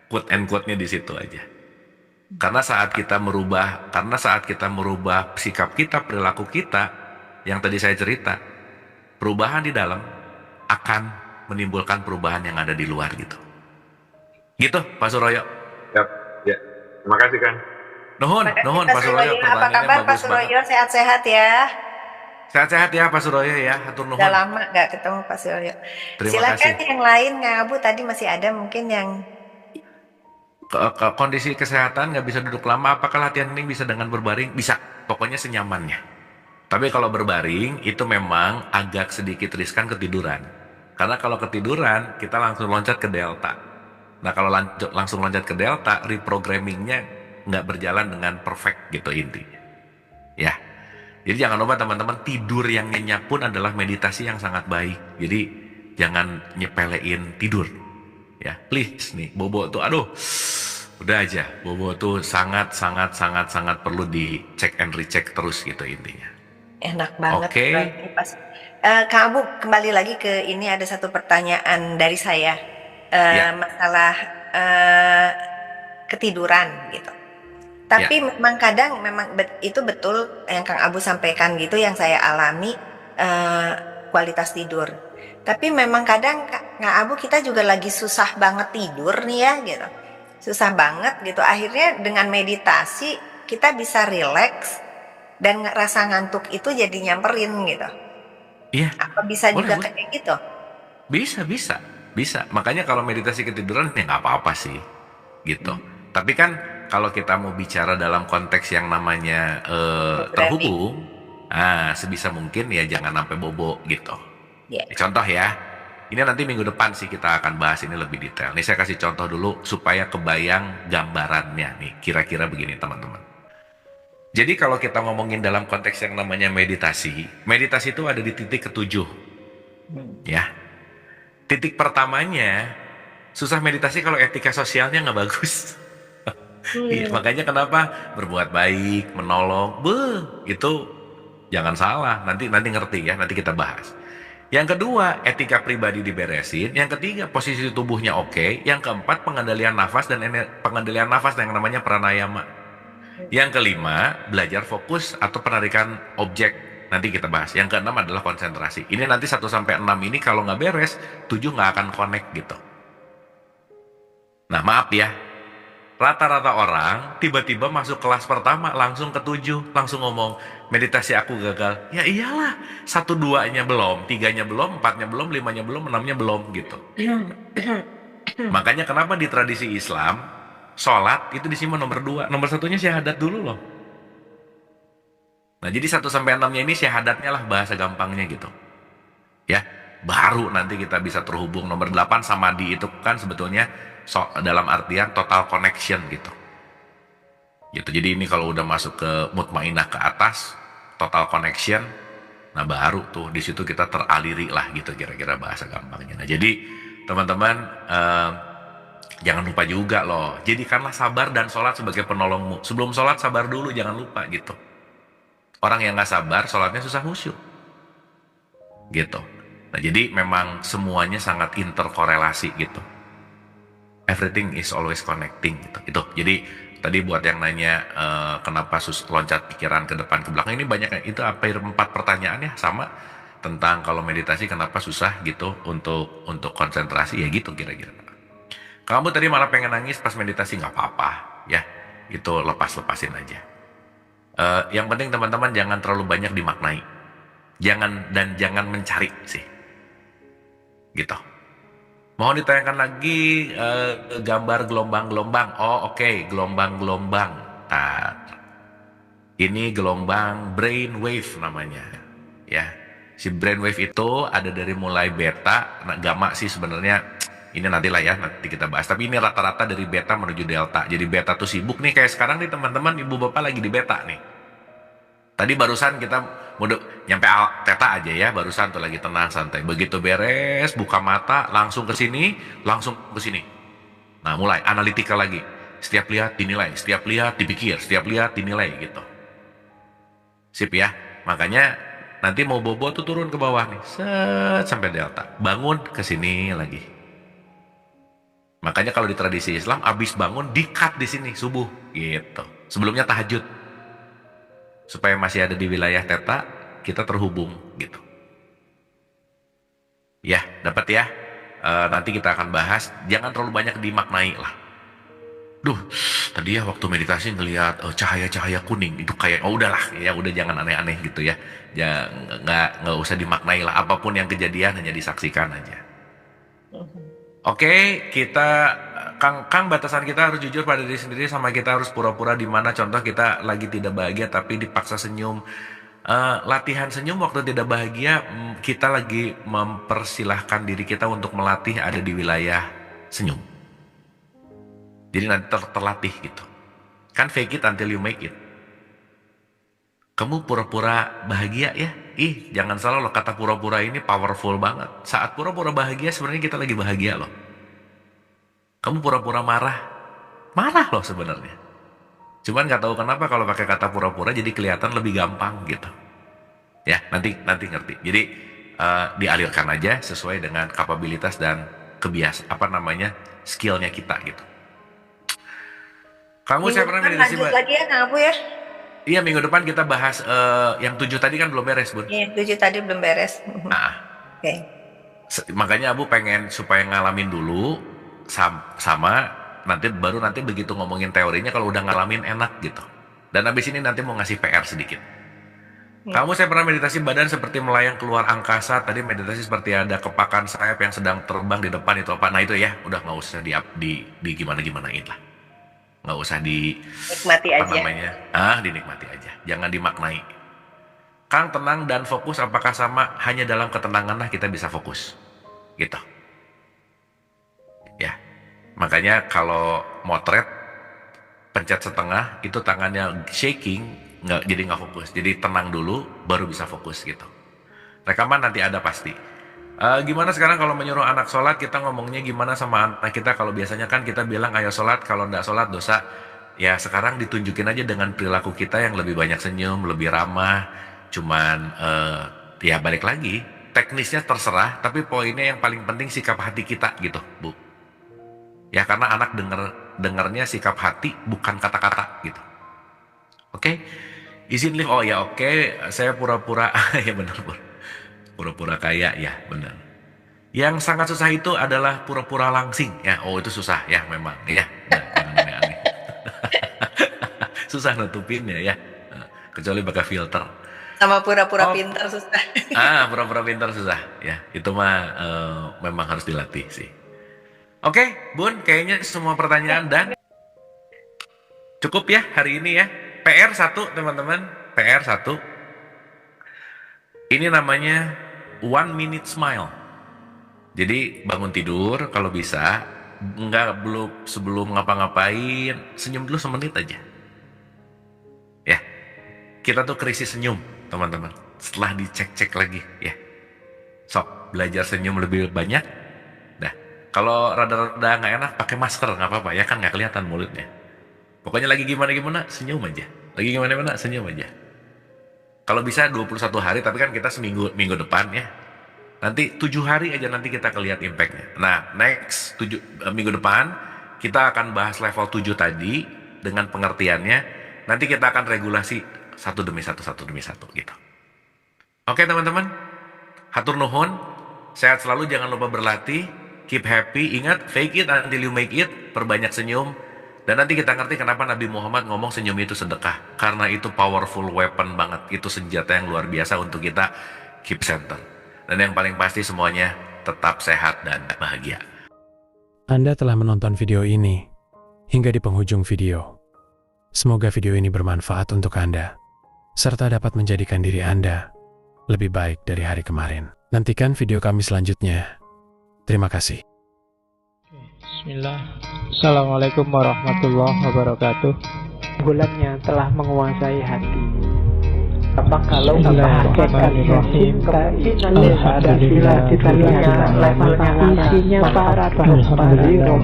quote and quote-nya di situ aja. Karena saat kita merubah sikap kita, perilaku kita, yang tadi saya cerita, perubahan di dalam akan menimbulkan perubahan yang ada di luar gitu. Gitu, Pak Suroyo. Siap. Ya. Terima kasih, Kang. Nuhun, Pak Suroyo. Apa kabar Pak Suroyo? Sehat-sehat ya? Sehat-sehat ya Pak Suroyo ya, hatur nuhun. Udah lama gak ketemu Pak Suroyo. Terima Silakan kasih. yang lain, Kang Abu tadi masih ada mungkin yang Kondisi kesehatan nggak bisa duduk lama, apakah latihan ini bisa dengan berbaring? Bisa, pokoknya senyamannya. Tapi kalau berbaring itu memang agak sedikit riskan ketiduran. Karena kalau ketiduran kita langsung loncat ke delta. Nah kalau langsung loncat ke delta, reprogrammingnya nggak berjalan dengan perfect gitu intinya. Ya, jadi jangan lupa teman-teman, tidur yang nyenyak pun adalah meditasi yang sangat baik. Jadi jangan nyepelein tidur. Ya, please nih, bobo tuh, aduh, udah aja, bobo tuh sangat perlu dicek and recheck terus gitu intinya. enak banget. Oke. Kang Abu, kembali lagi ke ini, ada satu pertanyaan dari saya. Ya. Masalah ketiduran gitu. Tapi memang kadang itu betul yang Kang Abu sampaikan gitu, yang saya alami kualitas tidur. Tapi memang kadang Kang Abu kita juga lagi susah banget tidur nih ya gitu. Susah banget gitu. Akhirnya dengan meditasi kita bisa rileks dan rasa ngantuk itu jadi nyamperin gitu. Iya. Apa bisa juga kayak gitu? Bisa. Makanya kalau meditasi ketiduran ya nggak apa-apa sih, gitu. Tapi kan kalau kita mau bicara dalam konteks yang namanya terhubung, sebisa mungkin ya jangan sampai bobo gitu. Yeah. Contoh ya, ini nanti minggu depan sih kita akan bahas ini lebih detail. Nih saya kasih contoh dulu supaya kebayang gambarannya nih. Kira-kira begini teman-teman. Jadi kalau kita ngomongin dalam konteks yang namanya meditasi itu ada di titik ketujuh. Ya. Titik pertamanya, susah meditasi kalau etika sosialnya nggak bagus. Iya, makanya kenapa berbuat baik, menolong, itu jangan salah. Nanti ngerti ya, nanti kita bahas. Yang kedua, etika pribadi diberesin. Yang ketiga, posisi tubuhnya oke. Yang keempat, pengendalian nafas dan yang namanya pranayama. Yang kelima, belajar fokus atau penarikan objek. Nanti kita bahas. Yang keenam adalah konsentrasi. Ini nanti 1-6 ini kalau nggak beres, 7 nggak akan connect gitu. Nah maaf ya, Rata-rata orang tiba-tiba masuk kelas pertama langsung ke 7, langsung ngomong meditasi aku gagal. Ya iyalah, 1, 2-nya belum, 3-nya belum, 4-nya belum, 5-nya belum, 6-nya belum gitu. Makanya kenapa di tradisi Islam sholat itu disimpan nomor 2, nomor 1-nya syahadat dulu loh. Nah jadi 1-6-nya ini syahadatnya lah bahasa gampangnya gitu. Ya, baru nanti kita bisa terhubung. Nomor 8 samadhi itu kan sebetulnya dalam artian total connection gitu. Jadi ini kalau udah masuk ke mutmainah ke atas, total connection, nah baru tuh di situ kita teraliri lah gitu kira-kira bahasa gampangnya. Nah jadi teman-teman jangan lupa juga loh, jadikanlah sabar dan sholat sebagai penolongmu. Sebelum sholat sabar dulu, jangan lupa gitu. Orang yang nggak sabar sholatnya susah khusyuk gitu. Nah jadi memang semuanya sangat interkorelasi gitu. Everything is always connecting gitu. Itu. Jadi tadi buat yang nanya kenapa loncat pikiran ke depan ke belakang, ini banyak, itu hampir 4 pertanyaan ya sama tentang kalau meditasi kenapa susah gitu untuk konsentrasi ya gitu kira-kira. Kamu tadi malah pengen nangis pas meditasi, nggak apa-apa ya, itu lepasin aja. Yang penting teman-teman jangan terlalu banyak dimaknai, jangan mencari sih gitu. Mohon ditayangkan lagi gambar gelombang-gelombang. Oh oke, gelombang-gelombang. Nah, ini gelombang brainwave namanya. Ya, si brainwave itu ada dari mulai beta, gamma sih sebenarnya. Ini nantilah ya, nanti kita bahas. Tapi ini rata-rata dari beta menuju delta. Jadi beta tuh sibuk nih, kayak sekarang nih teman-teman, ibu bapak lagi di beta nih. Tadi barusan kita nyampe theta aja ya, barusan tuh lagi tenang santai. Begitu beres, buka mata, langsung ke sini, langsung ke sini. Nah, mulai analitikal lagi. Setiap lihat dinilai, setiap lihat dipikir, setiap lihat dinilai gitu. Sip ya. Makanya nanti mau bobo tuh turun ke bawah nih, set sampai delta. Bangun ke sini lagi. Makanya kalau di tradisi Islam abis bangun di-cut di sini subuh gitu. Sebelumnya tahajud. Supaya masih ada di wilayah theta, kita terhubung gitu. Ya, dapat ya. Nanti kita akan bahas, jangan terlalu banyak dimaknai lah. Duh, tadi ya waktu meditasi ngelihat cahaya-cahaya kuning, itu kayak udahlah, ya udah jangan aneh-aneh gitu ya. Ya nggak usah dimaknai lah, apapun yang kejadian hanya disaksikan aja. Oke, kita Kang batasan kita harus jujur pada diri sendiri, sama kita harus pura-pura di mana contoh kita lagi tidak bahagia tapi dipaksa senyum. Latihan senyum waktu tidak bahagia, kita lagi mempersilahkan diri kita untuk melatih ada di wilayah senyum. Jadi nanti terlatih gitu. Kan fake it until you make it. Kamu pura-pura bahagia ya? Jangan salah loh, kata pura-pura ini powerful banget. Saat pura-pura bahagia sebenarnya kita lagi bahagia loh. Kamu pura-pura marah loh sebenarnya. Cuman nggak tahu kenapa kalau pakai kata pura-pura jadi kelihatan lebih gampang gitu. Ya nanti ngerti. Jadi dialirkan aja sesuai dengan kapabilitas dan skillnya kita gitu. Kamu saya pernah meditasi lanjut lagi ya Kang Abu ya. Iya, minggu depan kita bahas yang 7 tadi kan belum beres, Bun. Iya, 7 tadi belum beres. Nah, Oke. Makanya Abu pengen supaya ngalamin dulu sama nanti begitu ngomongin teorinya kalau udah ngalamin enak gitu. Dan abis ini nanti mau ngasih PR sedikit. Kamu saya pernah meditasi badan seperti melayang keluar angkasa. Tadi meditasi seperti ada kepakan sayap yang sedang terbang di depan, itu apa? Nah itu ya, udah nggak usah di gimanain lah. Nggak usah nikmati aja. Dinikmati aja, jangan dimaknai. Kang, tenang dan fokus apakah sama? Hanya dalam ketenangan lah kita bisa fokus gitu ya. Makanya kalau motret pencet setengah itu tangannya shaking, jadi nggak fokus. Jadi tenang dulu baru bisa fokus gitu. Rekaman nanti ada pasti. Gimana sekarang kalau menyuruh anak sholat, kita ngomongnya gimana sama anak kita? Kalau biasanya kan kita bilang ayo sholat, kalau nggak sholat dosa. Ya sekarang ditunjukin aja dengan perilaku kita yang lebih banyak senyum, lebih ramah. Cuman ya balik lagi, teknisnya terserah, tapi poinnya yang paling penting sikap hati kita gitu, Bu. Ya karena anak dengernya sikap hati bukan kata-kata gitu. Oke? Izin live, oh ya oke, saya pura-pura, ya benar Bu. Pura-pura kaya, ya benar. Yang sangat susah itu adalah pura-pura langsing, ya. Oh itu susah, ya memang, ya. Jangan aneh-aneh. Susah nutupinnya ya. Kecuali pakai filter. Sama pura-pura pintar susah. Pura-pura pintar susah ya. Itu mah memang harus dilatih sih. Oke, Bun, kayaknya semua pertanyaan dan cukup ya hari ini ya. PR 1 teman-teman, PR 1. Ini namanya 1 minute smile. Jadi bangun tidur kalau bisa, belum sebelum ngapa-ngapain, senyum dulu semenit aja. Ya, kita tuh krisis senyum teman-teman. Setelah dicek-cek lagi ya. Sok, belajar senyum lebih banyak. Dah, kalau rada-rada nggak enak pakai masker nggak apa-apa ya kan nggak kelihatan mulutnya. Pokoknya lagi gimana-gimana senyum aja. Lagi gimana-gimana senyum aja. Kalau bisa 21 hari, tapi kan kita minggu depan ya. Nanti 7 hari aja nanti kita lihat impact-nya. Nah, next minggu depan kita akan bahas level 7 tadi dengan pengertiannya. Nanti kita akan regulasi satu demi satu gitu. Oke teman-teman, hatur nuhun, sehat selalu, jangan lupa berlatih, keep happy, ingat fake it until you make it, perbanyak senyum. Dan nanti kita ngerti kenapa Nabi Muhammad ngomong senyum itu sedekah. Karena itu powerful weapon banget. Itu senjata yang luar biasa untuk kita keep center. Dan yang paling pasti semuanya tetap sehat dan bahagia. Anda telah menonton video ini hingga di penghujung video. Semoga video ini bermanfaat untuk Anda, serta dapat menjadikan diri Anda lebih baik dari hari kemarin. Nantikan video kami selanjutnya. Terima kasih. Bismillah. Assalamualaikum warahmatullahi wabarakatuh. Bulan yang telah menguasai hati. Apa kalau hakikat cinta ini adalah kita lihat levelnya isinya para penumpang yang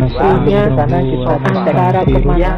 isinya antara kemana